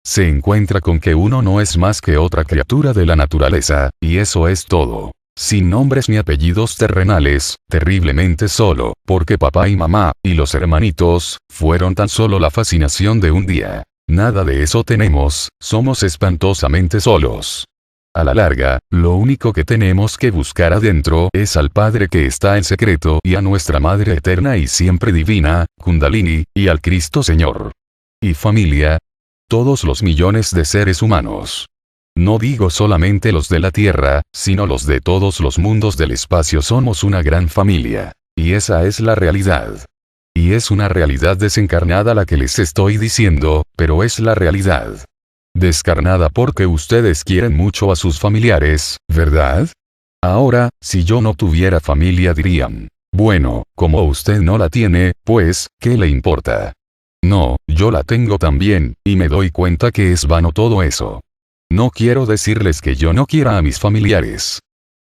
Se encuentra con que uno no es más que otra criatura de la naturaleza, y eso es todo. Sin nombres ni apellidos terrenales, terriblemente solo, porque papá y mamá, y los hermanitos, fueron tan solo la fascinación de un día. Nada de eso tenemos, somos espantosamente solos. A la larga, lo único que tenemos que buscar adentro es al Padre que está en secreto y a nuestra Madre eterna y siempre divina, Kundalini, y al Cristo Señor. Y familia. Todos los millones de seres humanos. No digo solamente los de la Tierra, sino los de todos los mundos del espacio somos una gran familia. Y esa es la realidad. Y es una realidad desencarnada la que les estoy diciendo, pero es la realidad. Descarnada porque ustedes quieren mucho a sus familiares, ¿verdad? Ahora, si yo no tuviera familia dirían, bueno, como usted no la tiene, pues, ¿qué le importa? No, yo la tengo también, y me doy cuenta que es vano todo eso. No quiero decirles que yo no quiera a mis familiares.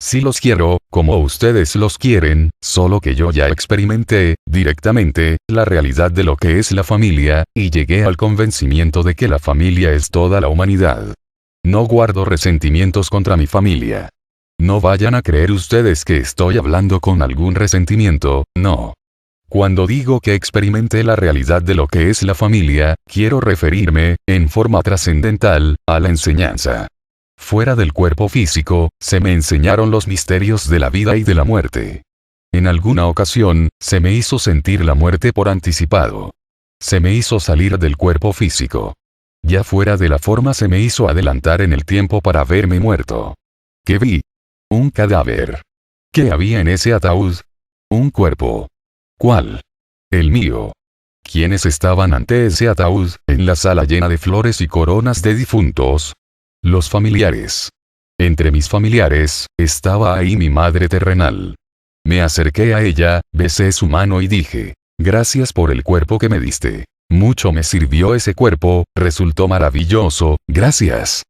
Sí los quiero, como ustedes los quieren, solo que yo ya experimenté, directamente, la realidad de lo que es la familia, y llegué al convencimiento de que la familia es toda la humanidad. No guardo resentimientos contra mi familia. No vayan a creer ustedes que estoy hablando con algún resentimiento, no. Cuando digo que experimenté la realidad de lo que es la familia, quiero referirme, en forma trascendental, a la enseñanza. Fuera del cuerpo físico, se me enseñaron los misterios de la vida y de la muerte. En alguna ocasión, se me hizo sentir la muerte por anticipado. Se me hizo salir del cuerpo físico. Ya fuera de la forma se me hizo adelantar en el tiempo para verme muerto. ¿Qué vi? Un cadáver. ¿Qué había en ese ataúd? Un cuerpo. ¿Cuál? El mío. ¿Quiénes estaban ante ese ataúd, en la sala llena de flores y coronas de difuntos? Los familiares. Entre mis familiares, estaba ahí mi madre terrenal. Me acerqué a ella, besé su mano y dije, gracias por el cuerpo que me diste. Mucho me sirvió ese cuerpo, resultó maravilloso, gracias.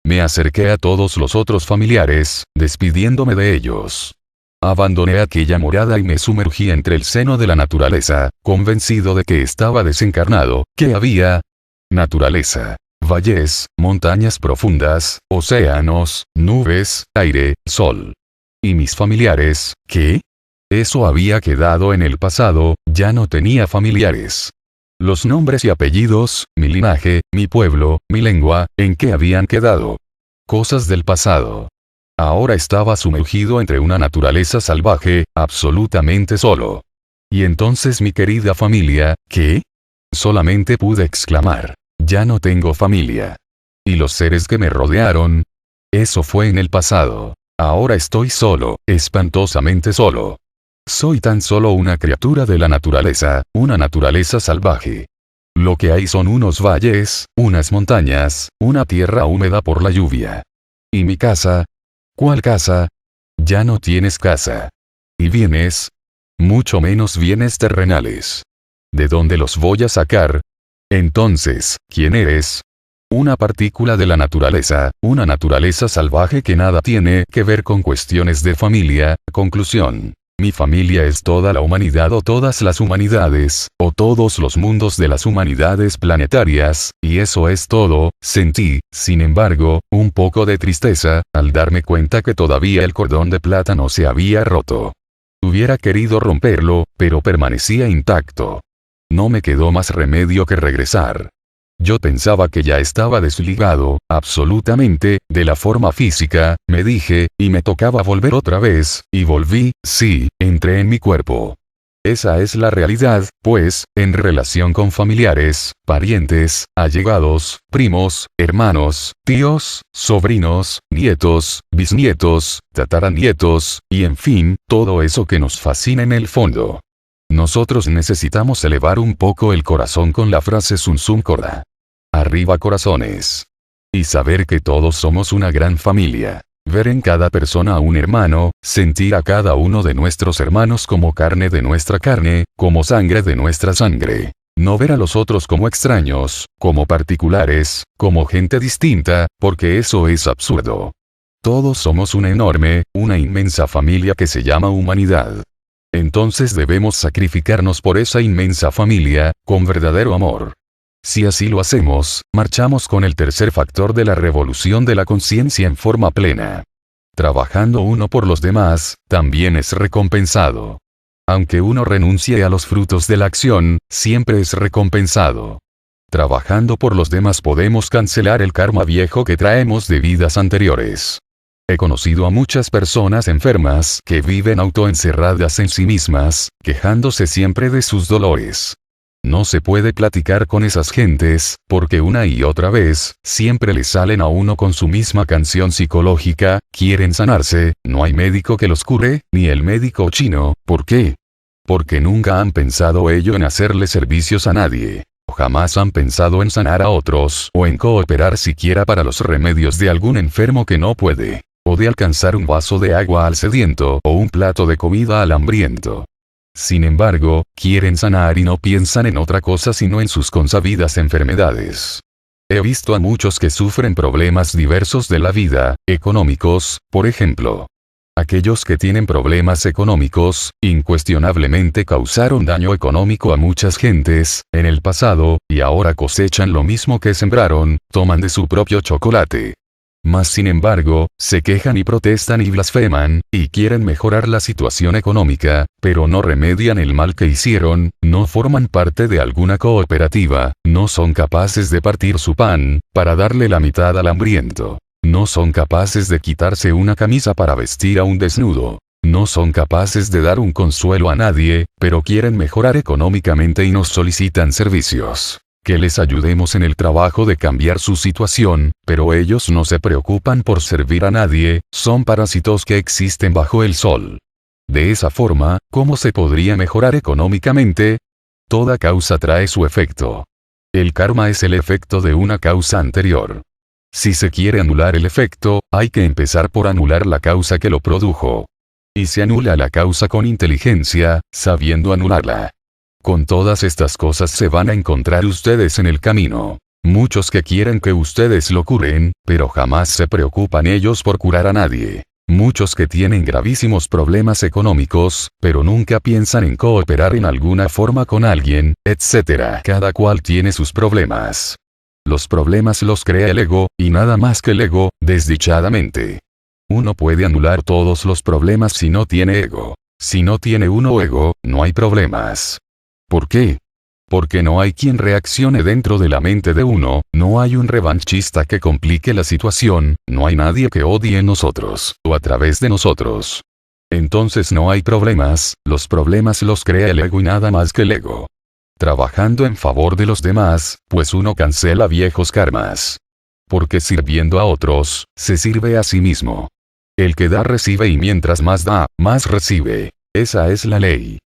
Me acerqué a todos los otros familiares, despidiéndome de ellos. Abandoné aquella morada y me sumergí entre el seno de la naturaleza, convencido de que estaba desencarnado, que había naturaleza, valles, montañas profundas, océanos, nubes, aire, sol. ¿Y mis familiares, qué? Eso había quedado en el pasado, ya no tenía familiares. Los nombres y apellidos, mi linaje, mi pueblo, mi lengua, ¿en qué habían quedado? Cosas del pasado. Ahora estaba sumergido entre una naturaleza salvaje, absolutamente solo. Y entonces mi querida familia, ¿qué? Solamente pude exclamar, ya no tengo familia. Y los seres que me rodearon, eso fue en el pasado. Ahora estoy solo, espantosamente solo. Soy tan solo una criatura de la naturaleza, una naturaleza salvaje. Lo que hay son unos valles, unas montañas, una tierra húmeda por la lluvia. ¿Y mi casa? ¿Cuál casa? Ya no tienes casa. ¿Y bienes? Mucho menos bienes terrenales. ¿De dónde los voy a sacar? Entonces, ¿quién eres? Una partícula de la naturaleza, una naturaleza salvaje que nada tiene que ver con cuestiones de familia. Conclusión. Mi familia es toda la humanidad o todas las humanidades, o todos los mundos de las humanidades planetarias, y eso es todo. Sentí, sin embargo, un poco de tristeza, al darme cuenta que todavía el cordón de plata no se había roto. Hubiera querido romperlo, pero permanecía intacto. No me quedó más remedio que regresar. Yo pensaba que ya estaba desligado, absolutamente, de la forma física, me dije, y me tocaba volver otra vez, y volví, sí, entré en mi cuerpo. Esa es la realidad, pues, en relación con familiares, parientes, allegados, primos, hermanos, tíos, sobrinos, nietos, bisnietos, tataranietos, y en fin, todo eso que nos fascina en el fondo. Nosotros necesitamos elevar un poco el corazón con la frase Sun Sun Corda. Arriba corazones. Y saber que todos somos una gran familia. Ver en cada persona a un hermano, sentir a cada uno de nuestros hermanos como carne de nuestra carne, como sangre de nuestra sangre. No ver a los otros como extraños, como particulares, como gente distinta, porque eso es absurdo. Todos somos una enorme, una inmensa familia que se llama humanidad. Entonces debemos sacrificarnos por esa inmensa familia, con verdadero amor. Si así lo hacemos, marchamos con el tercer factor de la revolución de la conciencia en forma plena. Trabajando uno por los demás, también es recompensado. Aunque uno renuncie a los frutos de la acción, siempre es recompensado. Trabajando por los demás podemos cancelar el karma viejo que traemos de vidas anteriores. He conocido a muchas personas enfermas que viven autoencerradas en sí mismas, quejándose siempre de sus dolores. No se puede platicar con esas gentes, porque una y otra vez, siempre le salen a uno con su misma canción psicológica, quieren sanarse, no hay médico que los cure, ni el médico chino. ¿Por qué? Porque nunca han pensado ello en hacerle servicios a nadie. O jamás han pensado en sanar a otros, o en cooperar siquiera para los remedios de algún enfermo que no puede. O de alcanzar un vaso de agua al sediento, o un plato de comida al hambriento. Sin embargo, quieren sanar y no piensan en otra cosa sino en sus consabidas enfermedades. He visto a muchos que sufren problemas diversos de la vida, económicos, por ejemplo. Aquellos que tienen problemas económicos, incuestionablemente causaron daño económico a muchas gentes, en el pasado, y ahora cosechan lo mismo que sembraron, toman de su propio chocolate. Mas sin embargo, se quejan y protestan y blasfeman, y quieren mejorar la situación económica, pero no remedian el mal que hicieron, no forman parte de alguna cooperativa, no son capaces de partir su pan, para darle la mitad al hambriento. No son capaces de quitarse una camisa para vestir a un desnudo. No son capaces de dar un consuelo a nadie, pero quieren mejorar económicamente y nos solicitan servicios. Que les ayudemos en el trabajo de cambiar su situación, pero ellos no se preocupan por servir a nadie, son parásitos que existen bajo el sol. De esa forma, ¿cómo se podría mejorar económicamente? Toda causa trae su efecto. El karma es el efecto de una causa anterior. Si se quiere anular el efecto, hay que empezar por anular la causa que lo produjo. Y se anula la causa con inteligencia, sabiendo anularla. Con todas estas cosas se van a encontrar ustedes en el camino. Muchos que quieren que ustedes lo curen, pero jamás se preocupan ellos por curar a nadie. Muchos que tienen gravísimos problemas económicos, pero nunca piensan en cooperar en alguna forma con alguien, etc. Cada cual tiene sus problemas. Los problemas los crea el ego, y nada más que el ego, desdichadamente. Uno puede anular todos los problemas si no tiene ego. Si no tiene uno ego, no hay problemas. ¿Por qué? Porque no hay quien reaccione dentro de la mente de uno, no hay un revanchista que complique la situación, no hay nadie que odie en nosotros, o a través de nosotros. Entonces no hay problemas, los problemas los crea el ego y nada más que el ego. Trabajando en favor de los demás, pues uno cancela viejos karmas. Porque sirviendo a otros, se sirve a sí mismo. El que da recibe y mientras más da, más recibe. Esa es la ley.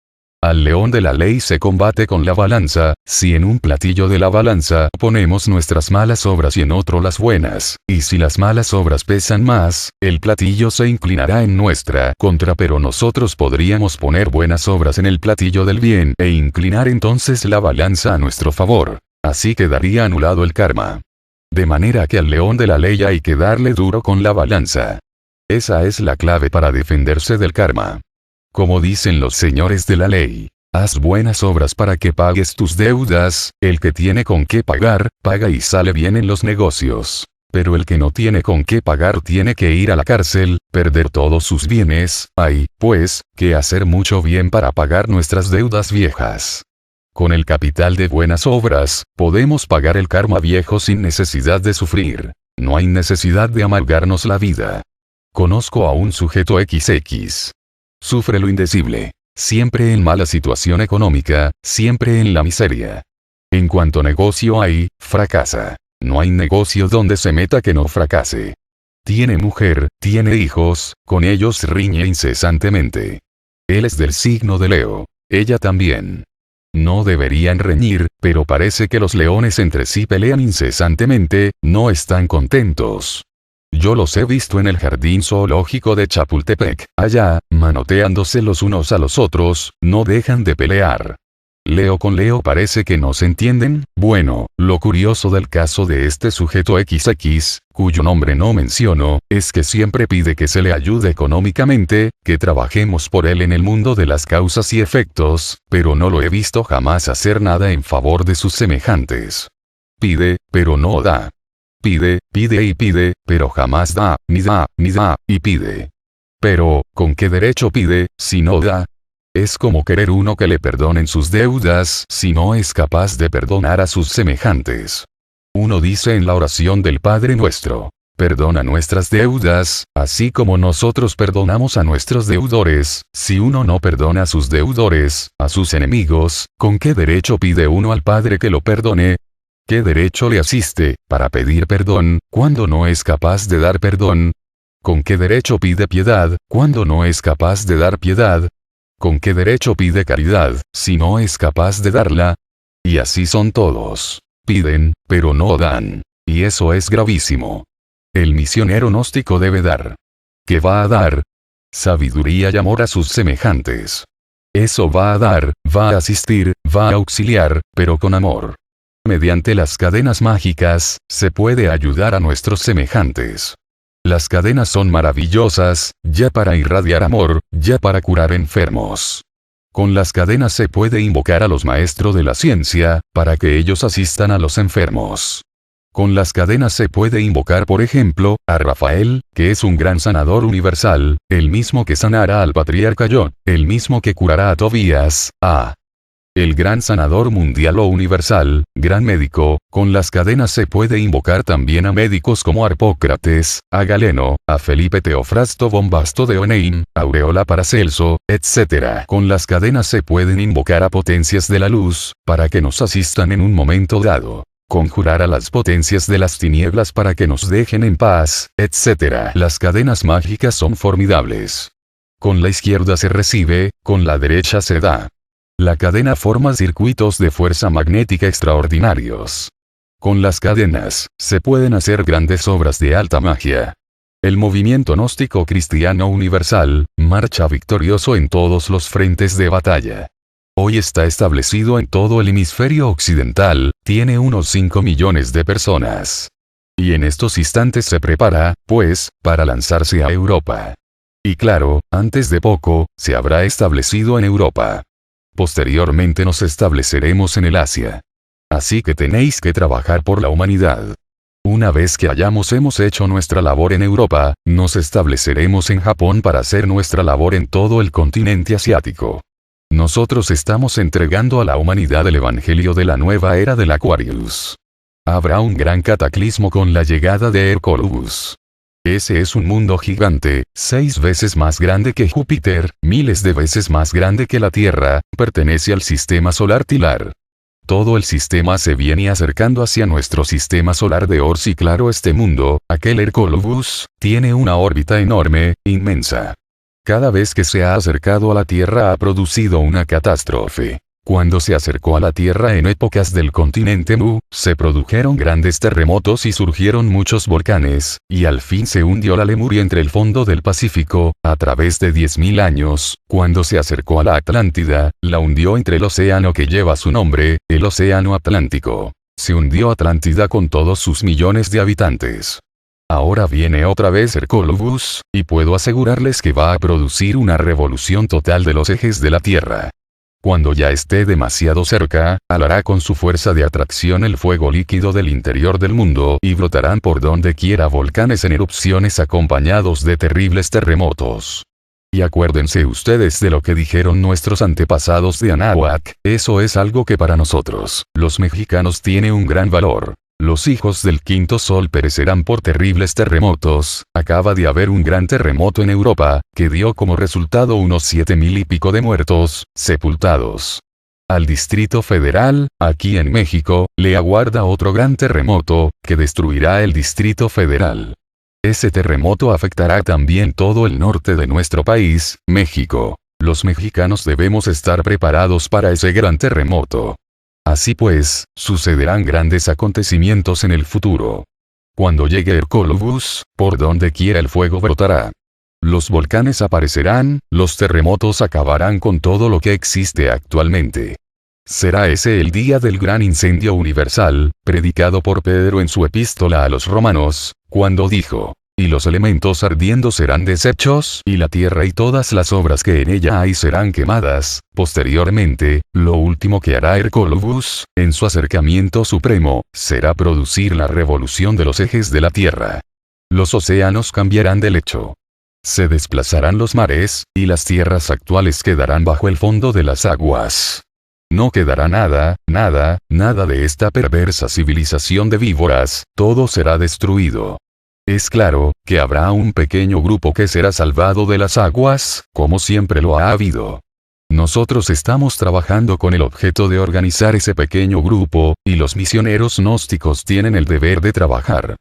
Al león de la ley se combate con la balanza, si en un platillo de la balanza ponemos nuestras malas obras y en otro las buenas, y si las malas obras pesan más, el platillo se inclinará en nuestra contra, pero nosotros podríamos poner buenas obras en el platillo del bien e inclinar entonces la balanza a nuestro favor. Así quedaría anulado el karma. De manera que al león de la ley hay que darle duro con la balanza. Esa es la clave para defenderse del karma. Como dicen los señores de la ley, haz buenas obras para que pagues tus deudas, el que tiene con qué pagar, paga y sale bien en los negocios. Pero el que no tiene con qué pagar tiene que ir a la cárcel, perder todos sus bienes, hay, pues, que hacer mucho bien para pagar nuestras deudas viejas. Con el capital de buenas obras, podemos pagar el karma viejo sin necesidad de sufrir. No hay necesidad de amargarnos la vida. Conozco a un sujeto XX. Sufre lo indecible. Siempre en mala situación económica, siempre en la miseria. En cuanto negocio hay, fracasa. No hay negocio donde se meta que no fracase. Tiene mujer, tiene hijos, con ellos riñe incesantemente. Él es del signo de Leo. Ella también. No deberían reñir, pero parece que los leones entre sí pelean incesantemente, no están contentos. Yo los he visto en el jardín zoológico de Chapultepec, allá, manoteándose los unos a los otros, no dejan de pelear. Leo con Leo parece que no se entienden. Bueno, lo curioso del caso de este sujeto XX, cuyo nombre no menciono, es que siempre pide que se le ayude económicamente, que trabajemos por él en el mundo de las causas y efectos, pero no lo he visto jamás hacer nada en favor de sus semejantes. Pide, pero no da. Pide, pide y pide, pero jamás da, ni da, ni da, y pide. Pero, ¿con qué derecho pide, si no da? Es como querer uno que le perdonen sus deudas si no es capaz de perdonar a sus semejantes. Uno dice en la oración del Padre Nuestro: perdona nuestras deudas, así como nosotros perdonamos a nuestros deudores. Si uno no perdona a sus deudores, a sus enemigos, ¿con qué derecho pide uno al Padre que lo perdone? ¿Qué derecho le asiste, para pedir perdón, cuando no es capaz de dar perdón? ¿Con qué derecho pide piedad, cuando no es capaz de dar piedad? ¿Con qué derecho pide caridad, si no es capaz de darla? Y así son todos. Piden, pero no dan. Y eso es gravísimo. El misionero gnóstico debe dar. ¿Qué va a dar? Sabiduría y amor a sus semejantes. Eso va a dar, va a asistir, va a auxiliar, pero con amor. Mediante las cadenas mágicas, se puede ayudar a nuestros semejantes. Las cadenas son maravillosas, ya para irradiar amor, ya para curar enfermos. Con las cadenas se puede invocar a los maestros de la ciencia, para que ellos asistan a los enfermos. Con las cadenas se puede invocar, por ejemplo, a Rafael, que es un gran sanador universal, el mismo que sanará al patriarca John, el mismo que curará a Tobías, el gran sanador mundial o universal, gran médico. Con las cadenas se puede invocar también a médicos como Arpócrates, a Galeno, a Felipe Teofrasto Bombasto de Oneim, Aureola Paracelso, etc. Con las cadenas se pueden invocar a potencias de la luz, para que nos asistan en un momento dado. Conjurar a las potencias de las tinieblas para que nos dejen en paz, etc. Las cadenas mágicas son formidables. Con la izquierda se recibe, con la derecha se da. La cadena forma circuitos de fuerza magnética extraordinarios. Con las cadenas, se pueden hacer grandes obras de alta magia. El movimiento gnóstico cristiano universal, marcha victorioso en todos los frentes de batalla. Hoy está establecido en todo el hemisferio occidental, tiene unos 5 millones de personas. Y en estos instantes se prepara, pues, para lanzarse a Europa. Y claro, antes de poco, se habrá establecido en Europa. Posteriormente nos estableceremos en el Asia. Así que tenéis que trabajar por la humanidad. Una vez que hemos hecho nuestra labor en Europa, nos estableceremos en Japón para hacer nuestra labor en todo el continente asiático. Nosotros estamos entregando a la humanidad el evangelio de la nueva era del Aquarius. Habrá un gran cataclismo con la llegada de Hercólogos. Ese es un mundo gigante, 6 veces más grande que Júpiter, miles de veces más grande que la Tierra, pertenece al sistema solar Tilar. Todo el sistema se viene acercando hacia nuestro sistema solar de Ors y claro, este mundo, aquel Hercólogos, tiene una órbita enorme, inmensa. Cada vez que se ha acercado a la Tierra ha producido una catástrofe. Cuando se acercó a la Tierra en épocas del continente Mu, se produjeron grandes terremotos y surgieron muchos volcanes, y al fin se hundió la Lemuria entre el fondo del Pacífico, a través de 10.000 años. Cuando se acercó a la Atlántida, la hundió entre el océano que lleva su nombre, el Océano Atlántico. Se hundió Atlántida con todos sus millones de habitantes. Ahora viene otra vez Hercólogos, y puedo asegurarles que va a producir una revolución total de los ejes de la Tierra. Cuando ya esté demasiado cerca, alará con su fuerza de atracción el fuego líquido del interior del mundo y brotarán por donde quiera volcanes en erupciones acompañados de terribles terremotos. Y acuérdense ustedes de lo que dijeron nuestros antepasados de Anáhuac, eso es algo que para nosotros, los mexicanos, tiene un gran valor. Los hijos del quinto sol perecerán por terribles terremotos. Acaba de haber un gran terremoto en Europa, que dio como resultado unos 7.000 y pico de muertos, sepultados. Al Distrito Federal, aquí en México, le aguarda otro gran terremoto, que destruirá el Distrito Federal. Ese terremoto afectará también todo el norte de nuestro país, México. Los mexicanos debemos estar preparados para ese gran terremoto. Así pues, sucederán grandes acontecimientos en el futuro. Cuando llegue Hercolobus, por donde quiera el fuego brotará. Los volcanes aparecerán, los terremotos acabarán con todo lo que existe actualmente. Será ese el día del gran incendio universal, predicado por Pedro en su epístola a los romanos, cuando dijo: y los elementos ardiendo serán deshechos, y la tierra y todas las obras que en ella hay serán quemadas. Posteriormente, lo último que hará Hercolobus, en su acercamiento supremo, será producir la revolución de los ejes de la tierra. Los océanos cambiarán de lecho. Se desplazarán los mares, y las tierras actuales quedarán bajo el fondo de las aguas. No quedará nada, nada de esta perversa civilización de víboras, todo será destruido. Es claro, que habrá un pequeño grupo que será salvado de las aguas, como siempre lo ha habido. Nosotros estamos trabajando con el objeto de organizar ese pequeño grupo, y los misioneros gnósticos tienen el deber de trabajar.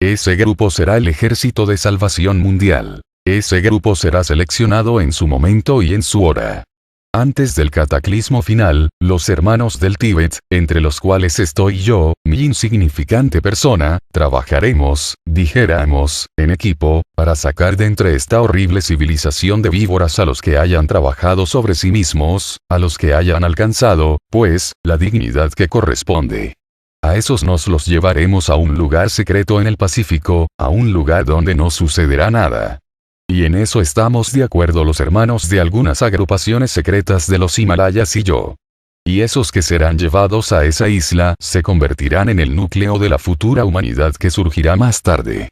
Ese grupo será el ejército de salvación mundial. Ese grupo será seleccionado en su momento y en su hora. Antes del cataclismo final, los hermanos del Tíbet, entre los cuales estoy yo, mi insignificante persona, trabajaremos, dijéramos, en equipo, para sacar de entre esta horrible civilización de víboras a los que hayan trabajado sobre sí mismos, a los que hayan alcanzado, pues, la dignidad que corresponde. A esos nos los llevaremos a un lugar secreto en el Pacífico, a un lugar donde no sucederá nada. Y en eso estamos de acuerdo los hermanos de algunas agrupaciones secretas de los Himalayas y yo. Y esos que serán llevados a esa isla se convertirán en el núcleo de la futura humanidad que surgirá más tarde.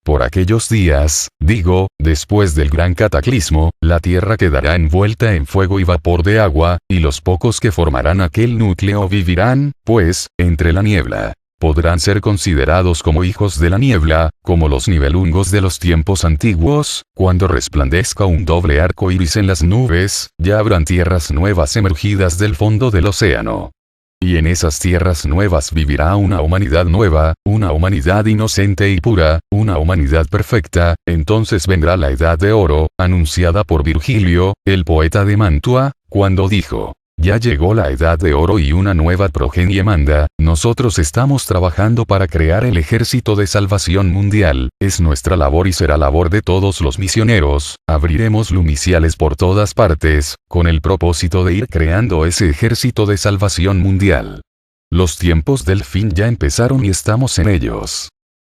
Por aquellos días, digo, después del gran cataclismo, la tierra quedará envuelta en fuego y vapor de agua, y los pocos que formarán aquel núcleo vivirán, pues, entre la niebla. Podrán ser considerados como hijos de la niebla, como los nivelungos de los tiempos antiguos. Cuando resplandezca un doble arco iris en las nubes, ya habrán tierras nuevas emergidas del fondo del océano. Y en esas tierras nuevas vivirá una humanidad nueva, una humanidad inocente y pura, una humanidad perfecta. Entonces vendrá la edad de oro, anunciada por Virgilio, el poeta de Mantua, cuando dijo: ya llegó la edad de oro y una nueva progenie manda. Nosotros estamos trabajando para crear el ejército de salvación mundial. Es nuestra labor y será labor de todos los misioneros. Abriremos lumiciales por todas partes, con el propósito de ir creando ese ejército de salvación mundial. Los tiempos del fin ya empezaron y estamos en ellos.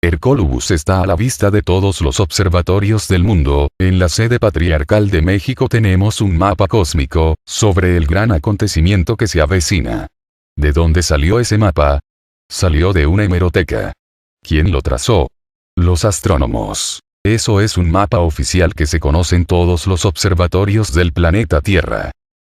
Hercolobus está a la vista de todos los observatorios del mundo. En la sede patriarcal de México tenemos un mapa cósmico, sobre el gran acontecimiento que se avecina. ¿De dónde salió ese mapa? Salió de una hemeroteca. ¿Quién lo trazó? Los astrónomos. Eso es un mapa oficial que se conoce en todos los observatorios del planeta Tierra.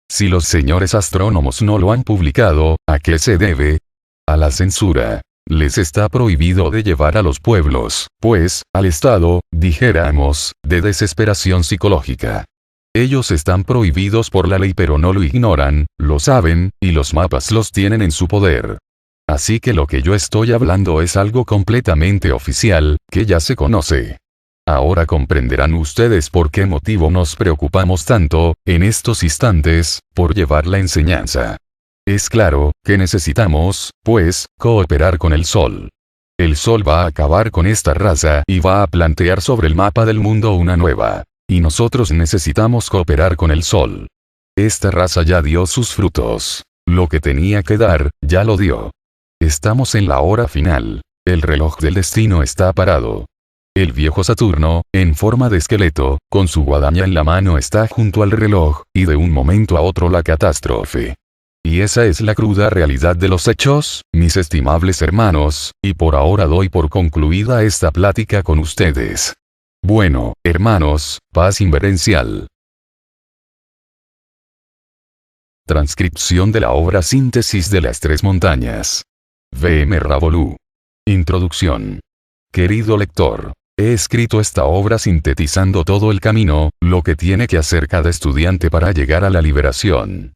Si los señores astrónomos no lo han publicado, ¿a qué se debe? A la censura. Les está prohibido de llevar a los pueblos, pues, al estado, dijéramos, de desesperación psicológica. Ellos están prohibidos por la ley pero no lo ignoran, lo saben, y los mapas los tienen en su poder. Así que lo que yo estoy hablando es algo completamente oficial, que ya se conoce. Ahora comprenderán ustedes por qué motivo nos preocupamos tanto, en estos instantes, por llevar la enseñanza. Es claro, que necesitamos, pues, cooperar con el Sol. El Sol va a acabar con esta raza y va a plantear sobre el mapa del mundo una nueva. Y nosotros necesitamos cooperar con el Sol. Esta raza ya dio sus frutos. Lo que tenía que dar, ya lo dio. Estamos en la hora final. El reloj del destino está parado. El viejo Saturno, en forma de esqueleto, con su guadaña en la mano está junto al reloj, y de un momento a otro la catástrofe. Y esa es la cruda realidad de los hechos, mis estimables hermanos, y por ahora doy por concluida esta plática con ustedes. Bueno, hermanos, paz inverencial. Transcripción de la obra Síntesis de las Tres Montañas. V.M. Ravolú. Introducción. Querido lector, he escrito esta obra sintetizando todo el camino, lo que tiene que hacer cada estudiante para llegar a la liberación.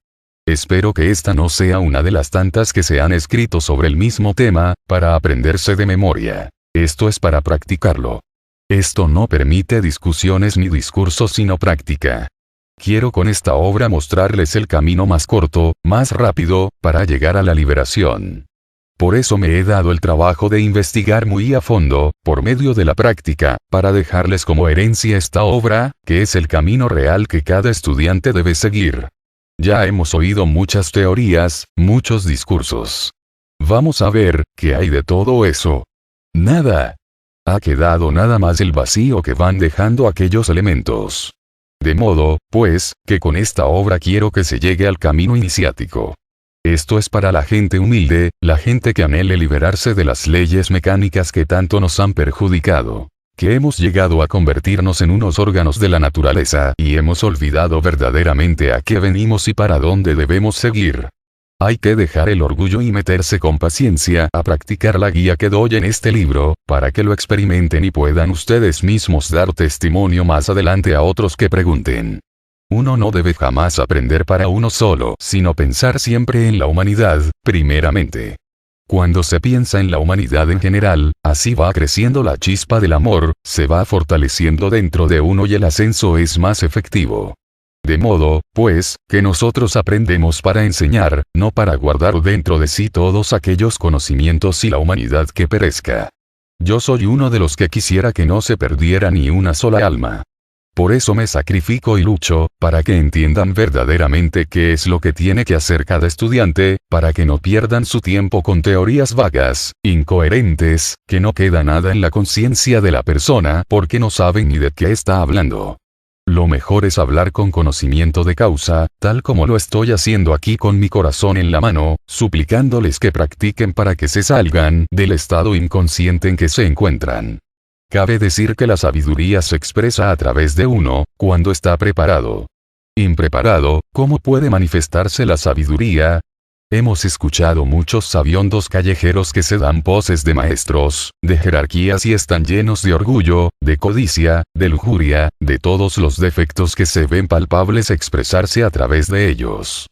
Espero que esta no sea una de las tantas que se han escrito sobre el mismo tema, para aprenderse de memoria. Esto es para practicarlo. Esto no permite discusiones ni discursos sino práctica. Quiero con esta obra mostrarles el camino más corto, más rápido, para llegar a la liberación. Por eso me he dado el trabajo de investigar muy a fondo, por medio de la práctica, para dejarles como herencia esta obra, que es el camino real que cada estudiante debe seguir. Ya hemos oído muchas teorías, muchos discursos. Vamos a ver, ¿qué hay de todo eso? Nada. Ha quedado nada más el vacío que van dejando aquellos elementos. De modo, pues, que con esta obra quiero que se llegue al camino iniciático. Esto es para la gente humilde, la gente que anhele liberarse de las leyes mecánicas que tanto nos han perjudicado. Que hemos llegado a convertirnos en unos órganos de la naturaleza y hemos olvidado verdaderamente a qué venimos y para dónde debemos seguir. Hay que dejar el orgullo y meterse con paciencia a practicar la guía que doy en este libro, para que lo experimenten y puedan ustedes mismos dar testimonio más adelante a otros que pregunten. Uno no debe jamás aprender para uno solo, sino pensar siempre en la humanidad, primeramente. Cuando se piensa en la humanidad en general, así va creciendo la chispa del amor, se va fortaleciendo dentro de uno y el ascenso es más efectivo. De modo, pues, que nosotros aprendemos para enseñar, no para guardar dentro de sí todos aquellos conocimientos y la humanidad que perezca. Yo soy uno de los que quisiera que no se perdiera ni una sola alma. Por eso me sacrifico y lucho, para que entiendan verdaderamente qué es lo que tiene que hacer cada estudiante, para que no pierdan su tiempo con teorías vagas, incoherentes, que no queda nada en la conciencia de la persona porque no saben ni de qué está hablando. Lo mejor es hablar con conocimiento de causa, tal como lo estoy haciendo aquí con mi corazón en la mano, suplicándoles que practiquen para que se salgan del estado inconsciente en que se encuentran. Cabe decir que la sabiduría se expresa a través de uno, cuando está preparado. Impreparado, ¿cómo puede manifestarse la sabiduría? Hemos escuchado muchos sabiondos callejeros que se dan poses de maestros, de jerarquías y están llenos de orgullo, de codicia, de lujuria, de todos los defectos que se ven palpables expresarse a través de ellos.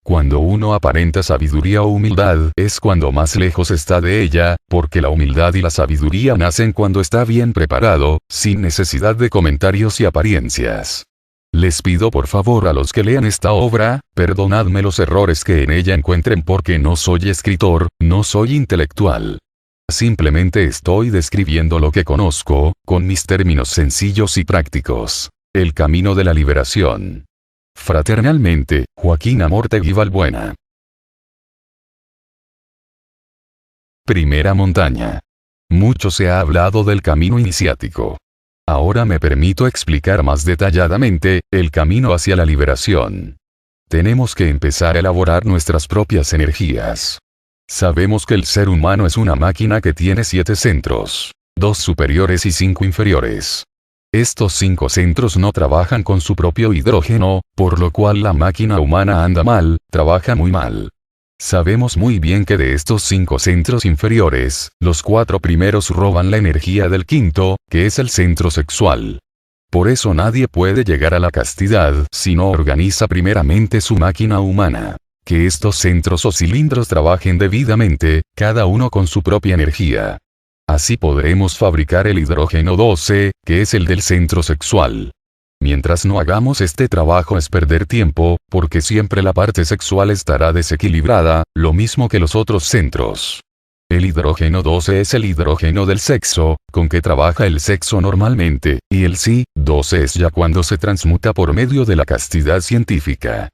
Cuando uno aparenta sabiduría o humildad es cuando más lejos está de ella, porque la humildad y la sabiduría nacen cuando está bien preparado, sin necesidad de comentarios y apariencias. Les pido por favor a los que lean esta obra, perdonadme los errores que en ella encuentren porque no soy escritor, no soy intelectual. Simplemente estoy describiendo lo que conozco, con mis términos sencillos y prácticos. El camino de la liberación. Fraternalmente, Joaquín Amortegui Balbuena. Primera montaña. Mucho se ha hablado del camino iniciático. Ahora me permito explicar más detalladamente el camino hacia la liberación. Tenemos que empezar a elaborar nuestras propias energías. Sabemos que el ser humano es una máquina que tiene 7 centros, 2 superiores y 5 inferiores. Estos 5 centros no trabajan con su propio hidrógeno, por lo cual la máquina humana anda mal, trabaja muy mal. Sabemos muy bien que de estos 5 centros inferiores, los 4 primeros roban la energía del quinto, que es el centro sexual. Por eso nadie puede llegar a la castidad si no organiza primeramente su máquina humana. Que estos centros o cilindros trabajen debidamente, cada uno con su propia energía. Así podremos fabricar el hidrógeno 12, que es el del centro sexual. Mientras no hagamos este trabajo es perder tiempo, porque siempre la parte sexual estará desequilibrada, lo mismo que los otros centros. El hidrógeno 12 es el hidrógeno del sexo, con que trabaja el sexo normalmente, y el Si-12 es ya cuando se transmuta por medio de la castidad científica.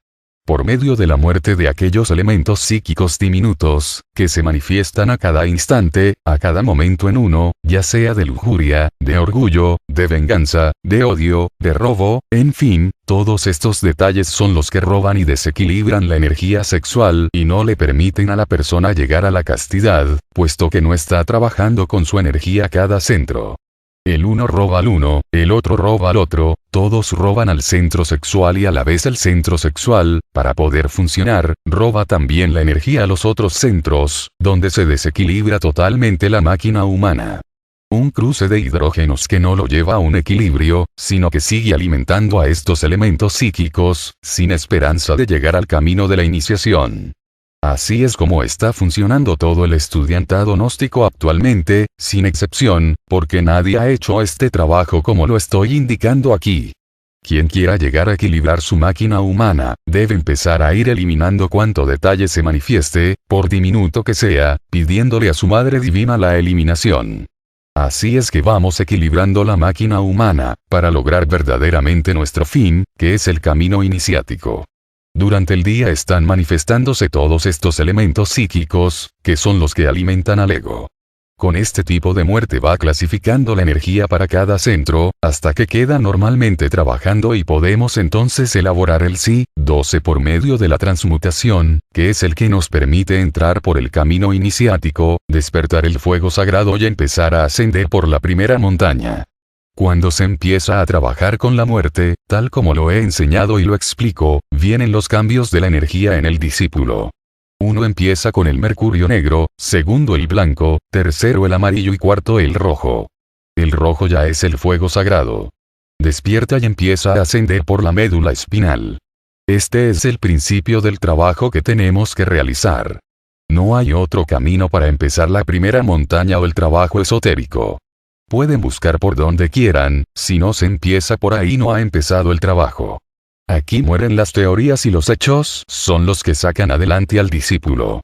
Por medio de la muerte de aquellos elementos psíquicos diminutos, que se manifiestan a cada instante, a cada momento en uno, ya sea de lujuria, de orgullo, de venganza, de odio, de robo, en fin, todos estos detalles son los que roban y desequilibran la energía sexual y no le permiten a la persona llegar a la castidad, puesto que no está trabajando con su energía cada centro. El uno roba al uno, el otro roba al otro, todos roban al centro sexual y a la vez el centro sexual, para poder funcionar, roba también la energía a los otros centros, donde se desequilibra totalmente la máquina humana. Un cruce de hidrógenos que no lo lleva a un equilibrio, sino que sigue alimentando a estos elementos psíquicos, sin esperanza de llegar al camino de la iniciación. Así es como está funcionando todo el estudiantado gnóstico actualmente, sin excepción, porque nadie ha hecho este trabajo como lo estoy indicando aquí. Quien quiera llegar a equilibrar su máquina humana, debe empezar a ir eliminando cuanto detalle se manifieste, por diminuto que sea, pidiéndole a su Madre Divina la eliminación. Así es que vamos equilibrando la máquina humana, para lograr verdaderamente nuestro fin, que es el camino iniciático. Durante el día están manifestándose todos estos elementos psíquicos, que son los que alimentan al ego. Con este tipo de muerte va clasificando la energía para cada centro, hasta que queda normalmente trabajando y podemos entonces elaborar el Psi-12 por medio de la transmutación, que es el que nos permite entrar por el camino iniciático, despertar el fuego sagrado y empezar a ascender por la primera montaña. Cuando se empieza a trabajar con la muerte, tal como lo he enseñado y lo explico, vienen los cambios de la energía en el discípulo. Uno empieza con el mercurio negro, segundo el blanco, tercero el amarillo y cuarto el rojo. El rojo ya es el fuego sagrado. Despierta y empieza a ascender por la médula espinal. Este es el principio del trabajo que tenemos que realizar. No hay otro camino para empezar la primera montaña o el trabajo esotérico. Pueden buscar por donde quieran, si no se empieza por ahí no ha empezado el trabajo. Aquí mueren las teorías y los hechos son los que sacan adelante al discípulo.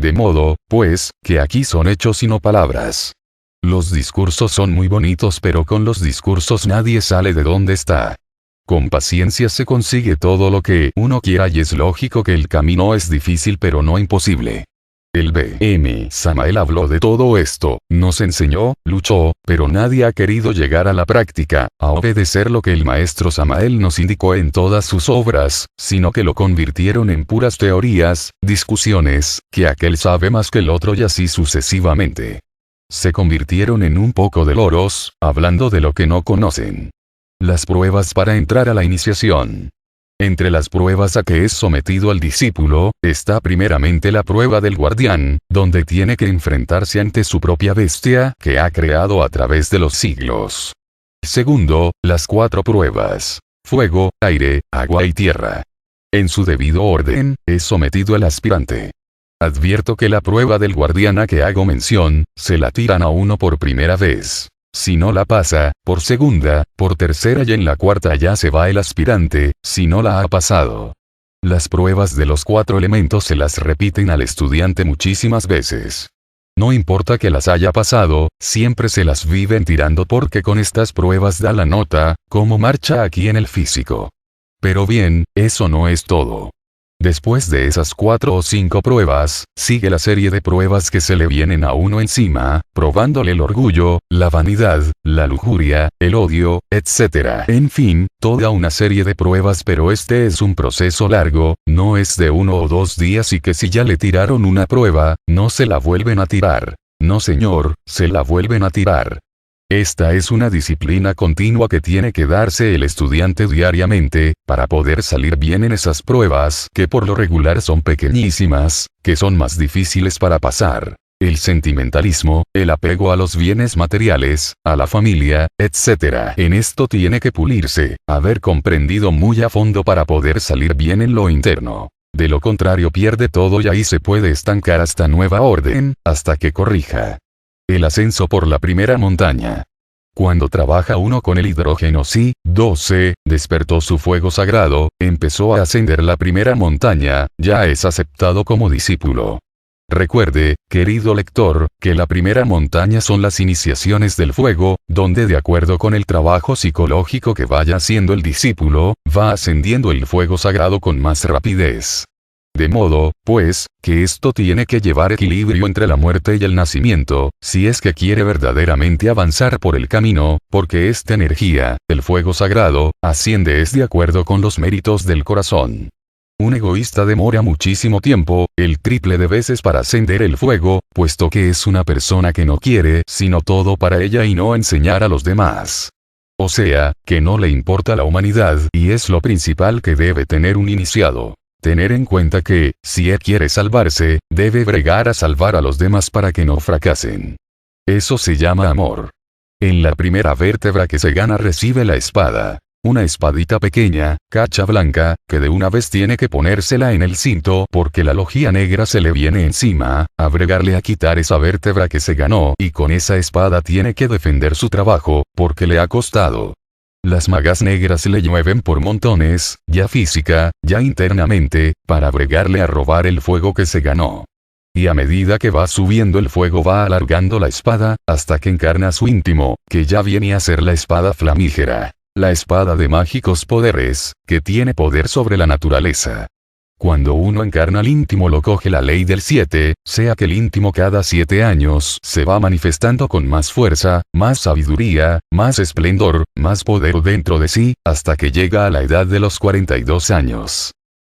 De modo, pues, que aquí son hechos y no palabras. Los discursos son muy bonitos pero con los discursos nadie sale de donde está. Con paciencia se consigue todo lo que uno quiera y es lógico que el camino es difícil pero no imposible. El B.M. Samael habló de todo esto, nos enseñó, luchó, pero nadie ha querido llegar a la práctica, a obedecer lo que el maestro Samael nos indicó en todas sus obras, sino que lo convirtieron en puras teorías, discusiones, que aquel sabe más que el otro y así sucesivamente. Se convirtieron en un poco de loros, hablando de lo que no conocen. Las pruebas para entrar a la iniciación. Entre las pruebas a que es sometido el discípulo, está primeramente la prueba del guardián, donde tiene que enfrentarse ante su propia bestia, que ha creado a través de los siglos. Segundo, las 4 pruebas: fuego, aire, agua y tierra. En su debido orden, es sometido el aspirante. Advierto que la prueba del guardián a que hago mención, se la tiran a uno por primera vez. Si no la pasa, por segunda, por tercera y en la cuarta ya se va el aspirante, si no la ha pasado. Las pruebas de los 4 elementos se las repiten al estudiante muchísimas veces. No importa que las haya pasado, siempre se las viven tirando porque con estas pruebas da la nota, como marcha aquí en el físico. Pero bien, eso no es todo. Después de esas 4 o 5 pruebas, sigue la serie de pruebas que se le vienen a uno encima, probándole el orgullo, la vanidad, la lujuria, el odio, etc. En fin, toda una serie de pruebas, pero este es un proceso largo, no es de 1 o 2 días y que si ya le tiraron una prueba, no se la vuelven a tirar. No señor, se la vuelven a tirar. Esta es una disciplina continua que tiene que darse el estudiante diariamente, para poder salir bien en esas pruebas, que por lo regular son pequeñísimas, que son más difíciles para pasar. El sentimentalismo, el apego a los bienes materiales, a la familia, etc. En esto tiene que pulirse, haber comprendido muy a fondo para poder salir bien en lo interno. De lo contrario pierde todo y ahí se puede estancar hasta nueva orden, hasta que corrija. El ascenso por la primera montaña. Cuando trabaja uno con el hidrógeno Psi-12, despertó su fuego sagrado, empezó a ascender la primera montaña, ya es aceptado como discípulo. Recuerde, querido lector, que la primera montaña son las iniciaciones del fuego, donde de acuerdo con el trabajo psicológico que vaya haciendo el discípulo, va ascendiendo el fuego sagrado con más rapidez. De modo, pues, que esto tiene que llevar equilibrio entre la muerte y el nacimiento, si es que quiere verdaderamente avanzar por el camino, porque esta energía, el fuego sagrado, asciende es de acuerdo con los méritos del corazón. Un egoísta demora muchísimo tiempo, el triple de veces para ascender el fuego, puesto que es una persona que no quiere sino todo para ella y no enseñar a los demás. O sea, que no le importa la humanidad y es lo principal que debe tener un iniciado. Tener en cuenta que, si él quiere salvarse, debe bregar a salvar a los demás para que no fracasen. Eso se llama amor. En la primera vértebra que se gana recibe la espada. Una espadita pequeña, cacha blanca, que de una vez tiene que ponérsela en el cinto porque la lojía negra se le viene encima, a bregarle a quitar esa vértebra que se ganó y con esa espada tiene que defender su trabajo, porque le ha costado. Las magas negras le llueven por montones, ya física, ya internamente, para bregarle a robar el fuego que se ganó. Y a medida que va subiendo el fuego va alargando la espada, hasta que encarna su íntimo, que ya viene a ser la espada flamígera. La espada de mágicos poderes, que tiene poder sobre la naturaleza. Cuando uno encarna al íntimo lo coge la ley del 7, sea que el íntimo cada 7 años se va manifestando con más fuerza, más sabiduría, más esplendor, más poder dentro de sí, hasta que llega a la edad de los 42 años.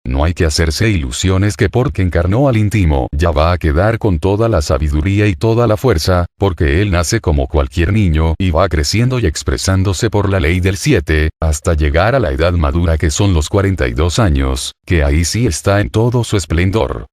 No hay que hacerse ilusiones que porque encarnó al íntimo ya va a quedar con toda la sabiduría y toda la fuerza, porque él nace como cualquier niño y va creciendo y expresándose por la ley del 7, hasta llegar a la edad madura que son los 42 años, que ahí sí está en todo su esplendor.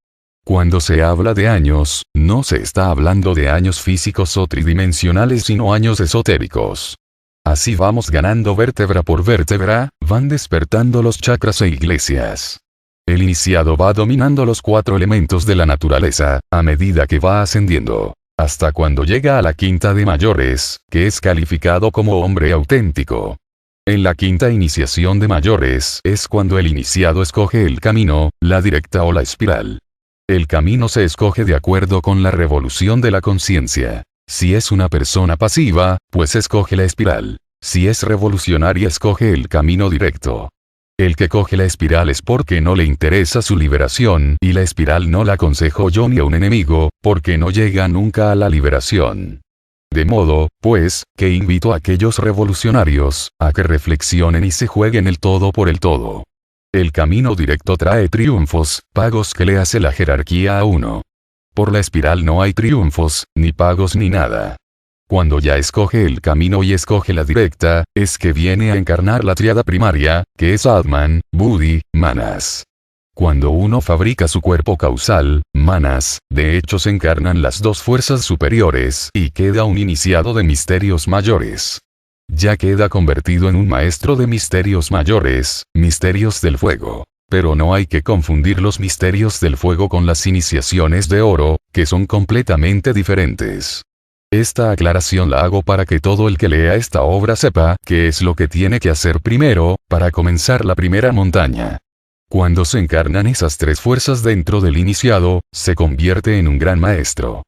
Cuando se habla de años, no se está hablando de años físicos o tridimensionales sino años esotéricos. Así vamos ganando vértebra por vértebra, van despertando los chakras e iglesias. El iniciado va dominando los 4 elementos de la naturaleza, a medida que va ascendiendo, hasta cuando llega a la quinta de mayores, que es calificado como hombre auténtico. En la quinta iniciación de mayores es cuando el iniciado escoge el camino, la directa o la espiral. El camino se escoge de acuerdo con la revolución de la conciencia. Si es una persona pasiva, pues escoge la espiral. Si es revolucionaria escoge el camino directo. El que coge la espiral es porque no le interesa su liberación, y la espiral no la aconsejo yo ni a un enemigo, porque no llega nunca a la liberación. De modo, pues, que invito a aquellos revolucionarios, a que reflexionen y se jueguen el todo por el todo. El camino directo trae triunfos, pagos que le hace la jerarquía a uno. Por la espiral no hay triunfos, ni pagos ni nada. Cuando ya escoge el camino y escoge la directa, es que viene a encarnar la tríada primaria, que es Atman, Buddhi, Manas. Cuando uno fabrica su cuerpo causal, Manas, de hecho se encarnan las 2 fuerzas superiores y queda un iniciado de misterios mayores. Ya queda convertido en un maestro de misterios mayores, misterios del fuego. Pero no hay que confundir los misterios del fuego con las iniciaciones de oro, que son completamente diferentes. Esta aclaración la hago para que todo el que lea esta obra sepa qué es lo que tiene que hacer primero, para comenzar la primera montaña. Cuando se encarnan esas 3 fuerzas dentro del iniciado, se convierte en un gran maestro.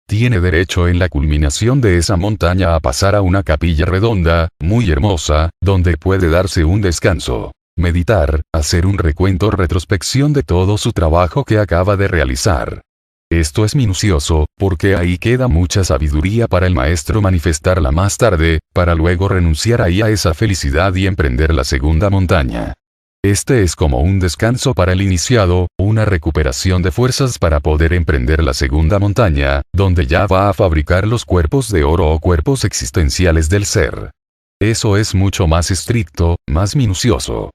Tiene derecho en la culminación de esa montaña a pasar a una capilla redonda, muy hermosa, donde puede darse un descanso, meditar, hacer un recuento retrospección de todo su trabajo que acaba de realizar. Esto es minucioso, porque ahí queda mucha sabiduría para el maestro manifestarla más tarde, para luego renunciar ahí a esa felicidad y emprender la segunda montaña. Este es como un descanso para el iniciado, una recuperación de fuerzas para poder emprender la segunda montaña, donde ya va a fabricar los cuerpos de oro o cuerpos existenciales del ser. Eso es mucho más estricto, más minucioso.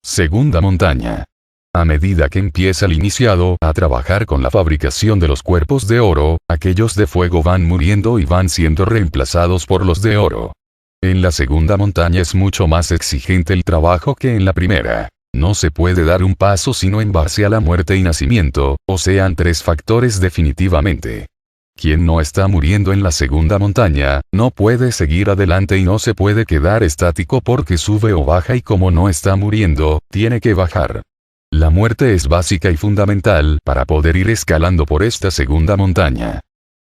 Segunda montaña. A medida que empieza el iniciado a trabajar con la fabricación de los cuerpos de oro, aquellos de fuego van muriendo y van siendo reemplazados por los de oro. En la segunda montaña es mucho más exigente el trabajo que en la primera. No se puede dar un paso sino en base a la muerte y nacimiento, o sean 3 factores definitivamente. Quien no está muriendo en la segunda montaña, no puede seguir adelante y no se puede quedar estático porque sube o baja y como no está muriendo, tiene que bajar. La muerte es básica y fundamental para poder ir escalando por esta segunda montaña.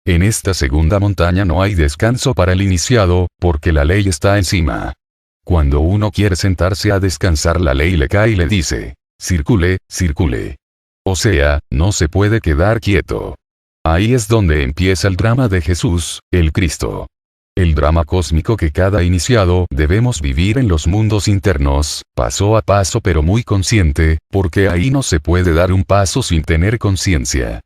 En esta segunda montaña no hay descanso para el iniciado, porque la ley está encima. Cuando uno quiere sentarse a descansar la ley le cae y le dice, circule, circule. O sea, no se puede quedar quieto. Ahí es donde empieza el drama de Jesús, el Cristo. El drama cósmico que cada iniciado debemos vivir en los mundos internos, paso a paso pero muy consciente, porque ahí no se puede dar un paso sin tener conciencia.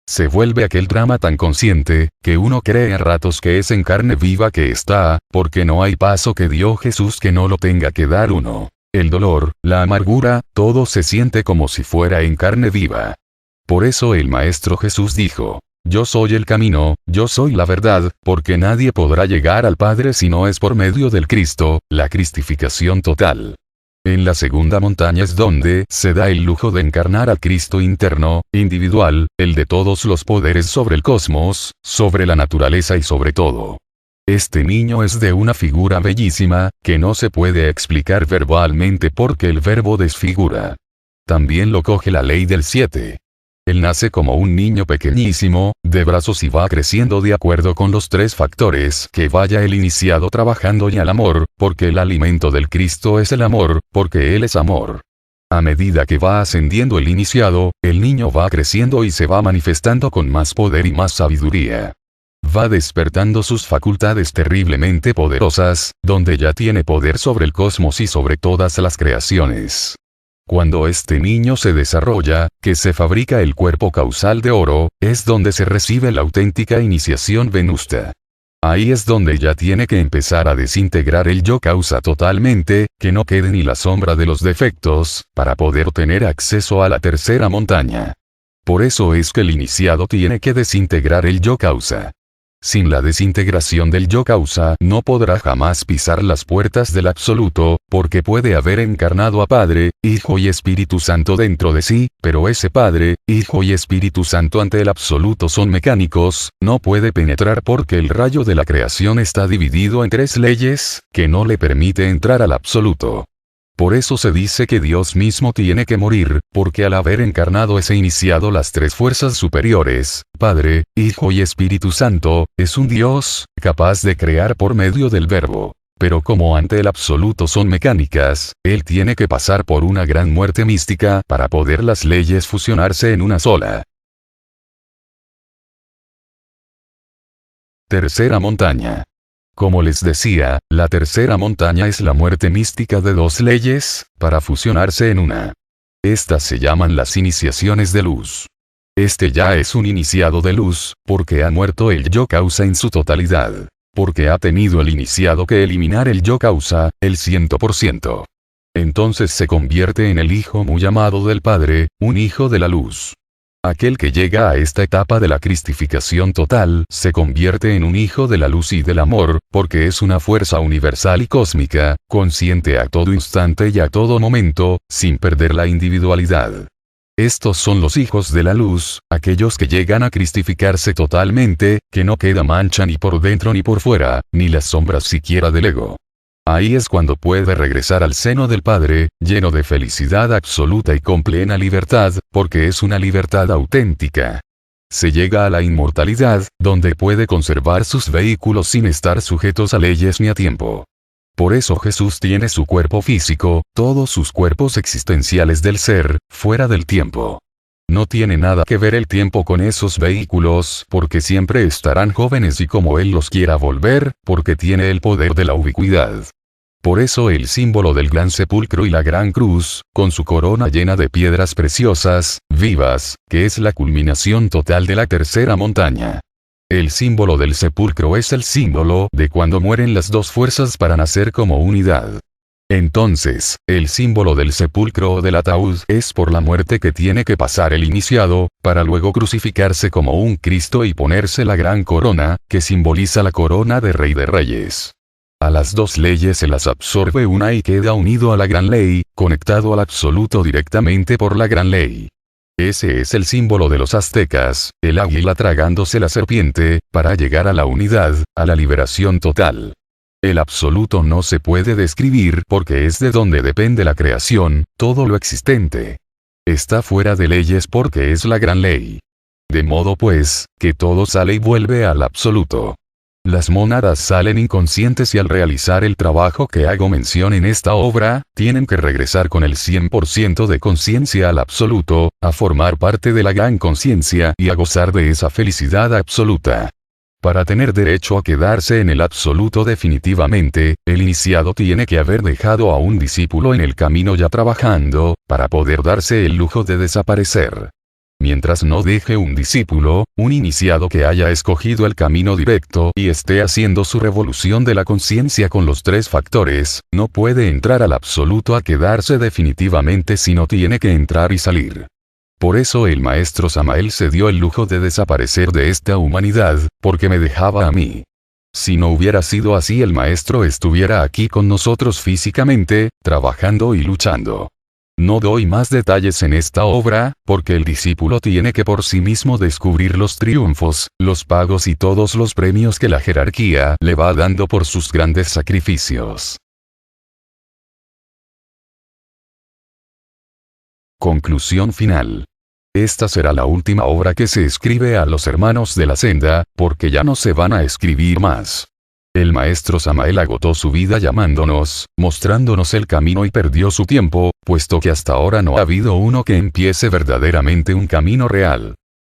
Se vuelve aquel drama tan consciente, que uno cree a ratos que es en carne viva que está, porque no hay paso que dio Jesús que no lo tenga que dar uno. El dolor, la amargura, todo se siente como si fuera en carne viva. Por eso el Maestro Jesús dijo, yo soy el camino, yo soy la verdad, porque nadie podrá llegar al Padre si no es por medio del Cristo, la cristificación total. En la segunda montaña es donde se da el lujo de encarnar al Cristo interno, individual, el de todos los poderes sobre el cosmos, sobre la naturaleza y sobre todo. Este niño es de una figura bellísima, que no se puede explicar verbalmente porque el verbo desfigura. También lo coge la ley del 7. Él nace como un niño pequeñísimo, de brazos y va creciendo de acuerdo con los 3 factores que vaya el iniciado trabajando y al amor, porque el alimento del Cristo es el amor, porque Él es amor. A medida que va ascendiendo el iniciado, el niño va creciendo y se va manifestando con más poder y más sabiduría. Va despertando sus facultades terriblemente poderosas, donde ya tiene poder sobre el cosmos y sobre todas las creaciones. Cuando este niño se desarrolla, que se fabrica el cuerpo causal de oro, es donde se recibe la auténtica iniciación venusta. Ahí es donde ya tiene que empezar a desintegrar el yo causa totalmente, que no quede ni la sombra de los defectos, para poder tener acceso a la tercera montaña. Por eso es que el iniciado tiene que desintegrar el yo causa. Sin la desintegración del yo causa no podrá jamás pisar las puertas del absoluto, porque puede haber encarnado a Padre, Hijo y Espíritu Santo dentro de sí, pero ese Padre, Hijo y Espíritu Santo ante el absoluto son mecánicos, no puede penetrar porque el rayo de la creación está dividido en 3 leyes, que no le permite entrar al absoluto. Por eso se dice que Dios mismo tiene que morir, porque al haber encarnado ese iniciado las 3 fuerzas superiores, Padre, Hijo y Espíritu Santo, es un Dios, capaz de crear por medio del verbo. Pero como ante el absoluto son mecánicas, Él tiene que pasar por una gran muerte mística para poder las leyes fusionarse en una sola. Tercera montaña. Como les decía, la tercera montaña es la muerte mística de 2 leyes, para fusionarse en una. Estas se llaman las iniciaciones de luz. Este ya es un iniciado de luz, porque ha muerto el yo causa en su totalidad. Porque ha tenido el iniciado que eliminar el yo causa, el 100%. Entonces se convierte en el hijo muy amado del Padre, un hijo de la luz. Aquel que llega a esta etapa de la cristificación total, se convierte en un hijo de la luz y del amor, porque es una fuerza universal y cósmica, consciente a todo instante y a todo momento, sin perder la individualidad. Estos son los hijos de la luz, aquellos que llegan a cristificarse totalmente, que no queda mancha ni por dentro ni por fuera, ni las sombras siquiera del ego. Ahí es cuando puede regresar al seno del Padre, lleno de felicidad absoluta y con plena libertad, porque es una libertad auténtica. Se llega a la inmortalidad, donde puede conservar sus vehículos sin estar sujetos a leyes ni a tiempo. Por eso Jesús tiene su cuerpo físico, todos sus cuerpos existenciales del ser, fuera del tiempo. No tiene nada que ver el tiempo con esos vehículos, porque siempre estarán jóvenes y como Él los quiera volver, porque tiene el poder de la ubicuidad. Por eso el símbolo del gran sepulcro y la gran cruz, con su corona llena de piedras preciosas, vivas, que es la culminación total de la tercera montaña. El símbolo del sepulcro es el símbolo de cuando mueren las 2 fuerzas para nacer como unidad. Entonces, el símbolo del sepulcro o del ataúd es por la muerte que tiene que pasar el iniciado, para luego crucificarse como un Cristo y ponerse la gran corona, que simboliza la corona de Rey de Reyes. A las 2 leyes se las absorbe una y queda unido a la gran ley, conectado al absoluto directamente por la gran ley. Ese es el símbolo de los aztecas, el águila tragándose la serpiente, para llegar a la unidad, a la liberación total. El absoluto no se puede describir porque es de donde depende la creación, todo lo existente. Está fuera de leyes porque es la gran ley. De modo pues, que todo sale y vuelve al absoluto. Las mónadas salen inconscientes y al realizar el trabajo que hago mención en esta obra, tienen que regresar con el 100% de conciencia al absoluto, a formar parte de la gran conciencia y a gozar de esa felicidad absoluta. Para tener derecho a quedarse en el absoluto definitivamente, el iniciado tiene que haber dejado a un discípulo en el camino ya trabajando, para poder darse el lujo de desaparecer. Mientras no deje un discípulo, un iniciado que haya escogido el camino directo y esté haciendo su revolución de la conciencia con los 3 factores, no puede entrar al absoluto a quedarse definitivamente sino tiene que entrar y salir. Por eso el maestro Samael se dio el lujo de desaparecer de esta humanidad, porque me dejaba a mí. Si no hubiera sido así el maestro estuviera aquí con nosotros físicamente, trabajando y luchando. No doy más detalles en esta obra, porque el discípulo tiene que por sí mismo descubrir los triunfos, los pagos y todos los premios que la jerarquía le va dando por sus grandes sacrificios. Conclusión final. Esta será la última obra que se escribe a los hermanos de la senda, porque ya no se van a escribir más. El maestro Samael agotó su vida llamándonos, mostrándonos el camino y perdió su tiempo, puesto que hasta ahora no ha habido uno que empiece verdaderamente un camino real.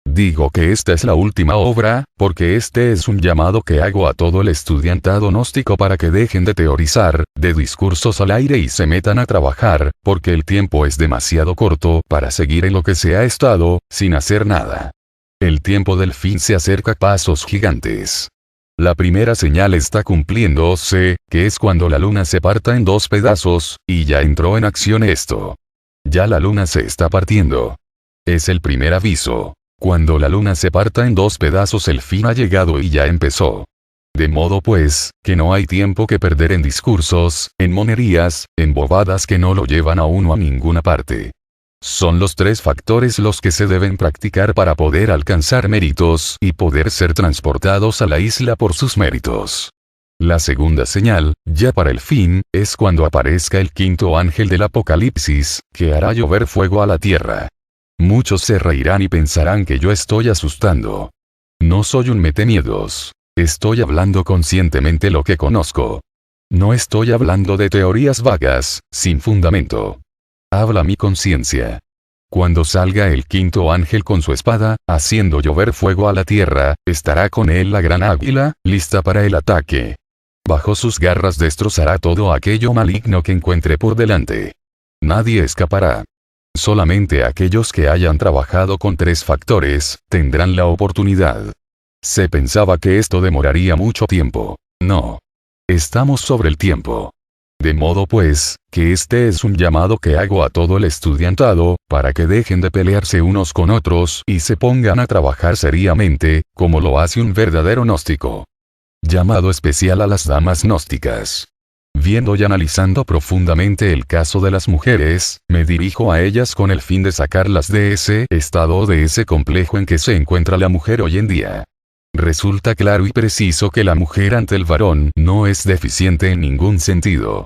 Digo que esta es la última obra, porque este es un llamado que hago a todo el estudiantado gnóstico para que dejen de teorizar, de discursos al aire y se metan a trabajar, porque el tiempo es demasiado corto para seguir en lo que se ha estado, sin hacer nada. El tiempo del fin se acerca a pasos gigantes. La primera señal está cumpliéndose, que es cuando la luna se parta en dos pedazos, y ya entró en acción esto. Ya la luna se está partiendo. Es el primer aviso. Cuando la luna se parta en dos pedazos el fin ha llegado y ya empezó. De modo pues, que no hay tiempo que perder en discursos, en monerías, en bobadas que no lo llevan a uno a ninguna parte. Son los tres factores los que se deben practicar para poder alcanzar méritos y poder ser transportados a la isla por sus méritos. La segunda señal, ya para el fin, es cuando aparezca el quinto ángel del Apocalipsis, que hará llover fuego a la tierra. Muchos se reirán y pensarán que yo estoy asustando. No soy un metemiedos. Estoy hablando conscientemente lo que conozco. No estoy hablando de teorías vagas, sin fundamento. Habla mi conciencia. Cuando salga el quinto ángel con su espada, haciendo llover fuego a la tierra, estará con él la gran águila, lista para el ataque. Bajo sus garras destrozará todo aquello maligno que encuentre por delante. Nadie escapará. Solamente aquellos que hayan trabajado con tres factores, tendrán la oportunidad. Se pensaba que esto demoraría mucho tiempo. No. Estamos sobre el tiempo. De modo pues, que este es un llamado que hago a todo el estudiantado, para que dejen de pelearse unos con otros y se pongan a trabajar seriamente, como lo hace un verdadero gnóstico. Llamado especial a las damas gnósticas. Viendo y analizando profundamente el caso de las mujeres, me dirijo a ellas con el fin de sacarlas de ese estado o de ese complejo en que se encuentra la mujer hoy en día. Resulta claro y preciso que la mujer ante el varón no es deficiente en ningún sentido.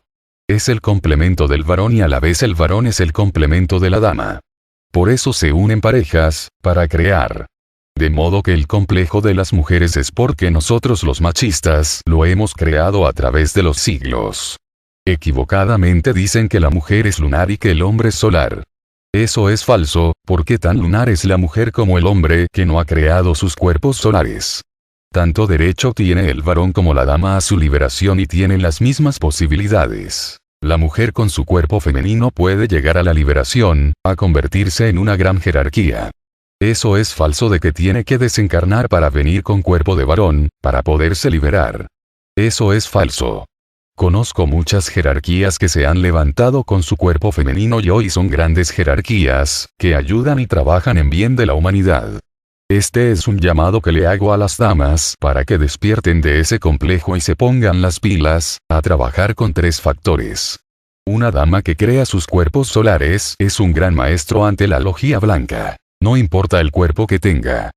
Es el complemento del varón y a la vez el varón es el complemento de la dama. Por eso se unen parejas, para crear. De modo que el complejo de las mujeres es porque nosotros los machistas lo hemos creado a través de los siglos. Equivocadamente dicen que la mujer es lunar y que el hombre es solar. Eso es falso, porque tan lunar es la mujer como el hombre que no ha creado sus cuerpos solares. Tanto derecho tiene el varón como la dama a su liberación y tienen las mismas posibilidades. La mujer con su cuerpo femenino puede llegar a la liberación, a convertirse en una gran jerarquía. Eso es falso de que tiene que desencarnar para venir con cuerpo de varón, para poderse liberar. Eso es falso. Conozco muchas jerarquías que se han levantado con su cuerpo femenino y hoy son grandes jerarquías, que ayudan y trabajan en bien de la humanidad. Este es un llamado que le hago a las damas para que despierten de ese complejo y se pongan las pilas, a trabajar con tres factores. Una dama que crea sus cuerpos solares es un gran maestro ante la logia blanca. No importa el cuerpo que tenga.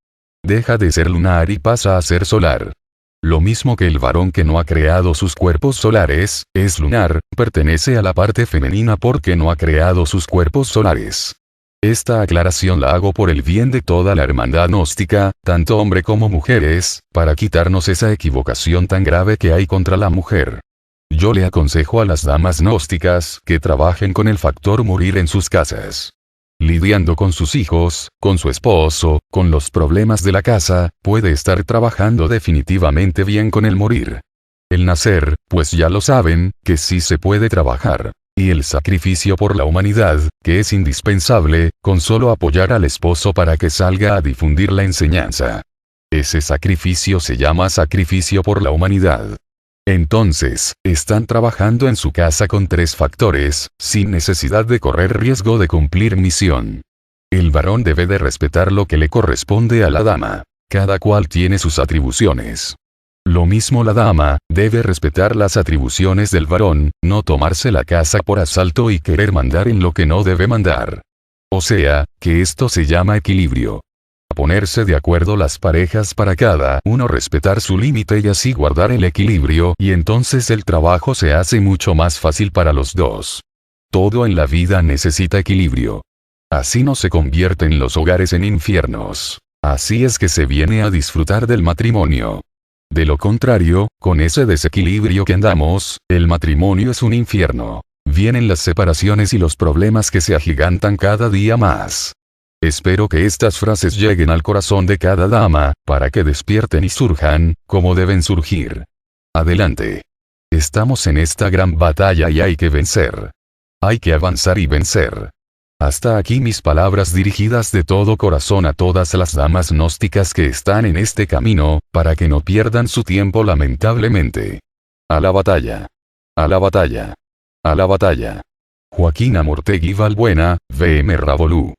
Deja de ser lunar y pasa a ser solar. Lo mismo que el varón que no ha creado sus cuerpos solares, es lunar, pertenece a la parte femenina porque no ha creado sus cuerpos solares. Esta aclaración la hago por el bien de toda la hermandad gnóstica, tanto hombre como mujeres, para quitarnos esa equivocación tan grave que hay contra la mujer. Yo le aconsejo a las damas gnósticas que trabajen con el factor morir en sus casas. Lidiando con sus hijos, con su esposo, con los problemas de la casa, puede estar trabajando definitivamente bien con el morir. El nacer, pues ya lo saben, que sí se puede trabajar. Y el sacrificio por la humanidad, que es indispensable, con solo apoyar al esposo para que salga a difundir la enseñanza. Ese sacrificio se llama sacrificio por la humanidad. Entonces, están trabajando en su casa con tres factores, sin necesidad de correr riesgo de cumplir misión. El varón debe de respetar lo que le corresponde a la dama. Cada cual tiene sus atribuciones. Lo mismo la dama, debe respetar las atribuciones del varón, no tomarse la casa por asalto y querer mandar en lo que no debe mandar. O sea, que esto se llama equilibrio. Ponerse de acuerdo las parejas para cada uno respetar su límite y así guardar el equilibrio, y entonces el trabajo se hace mucho más fácil para los dos. Todo en la vida necesita equilibrio. Así no se convierten los hogares en infiernos. Así es que se viene a disfrutar del matrimonio. De lo contrario, con ese desequilibrio que andamos, el matrimonio es un infierno. Vienen las separaciones y los problemas que se agigantan cada día más. Espero que estas frases lleguen al corazón de cada dama, para que despierten y surjan, como deben surgir. Adelante. Estamos en esta gran batalla y hay que vencer. Hay que avanzar y vencer. Hasta aquí mis palabras dirigidas de todo corazón a todas las damas gnósticas que están en este camino, para que no pierdan su tiempo lamentablemente. A la batalla. A la batalla. A la batalla. Joaquín Amortegui Valbuena, VM Ravolú.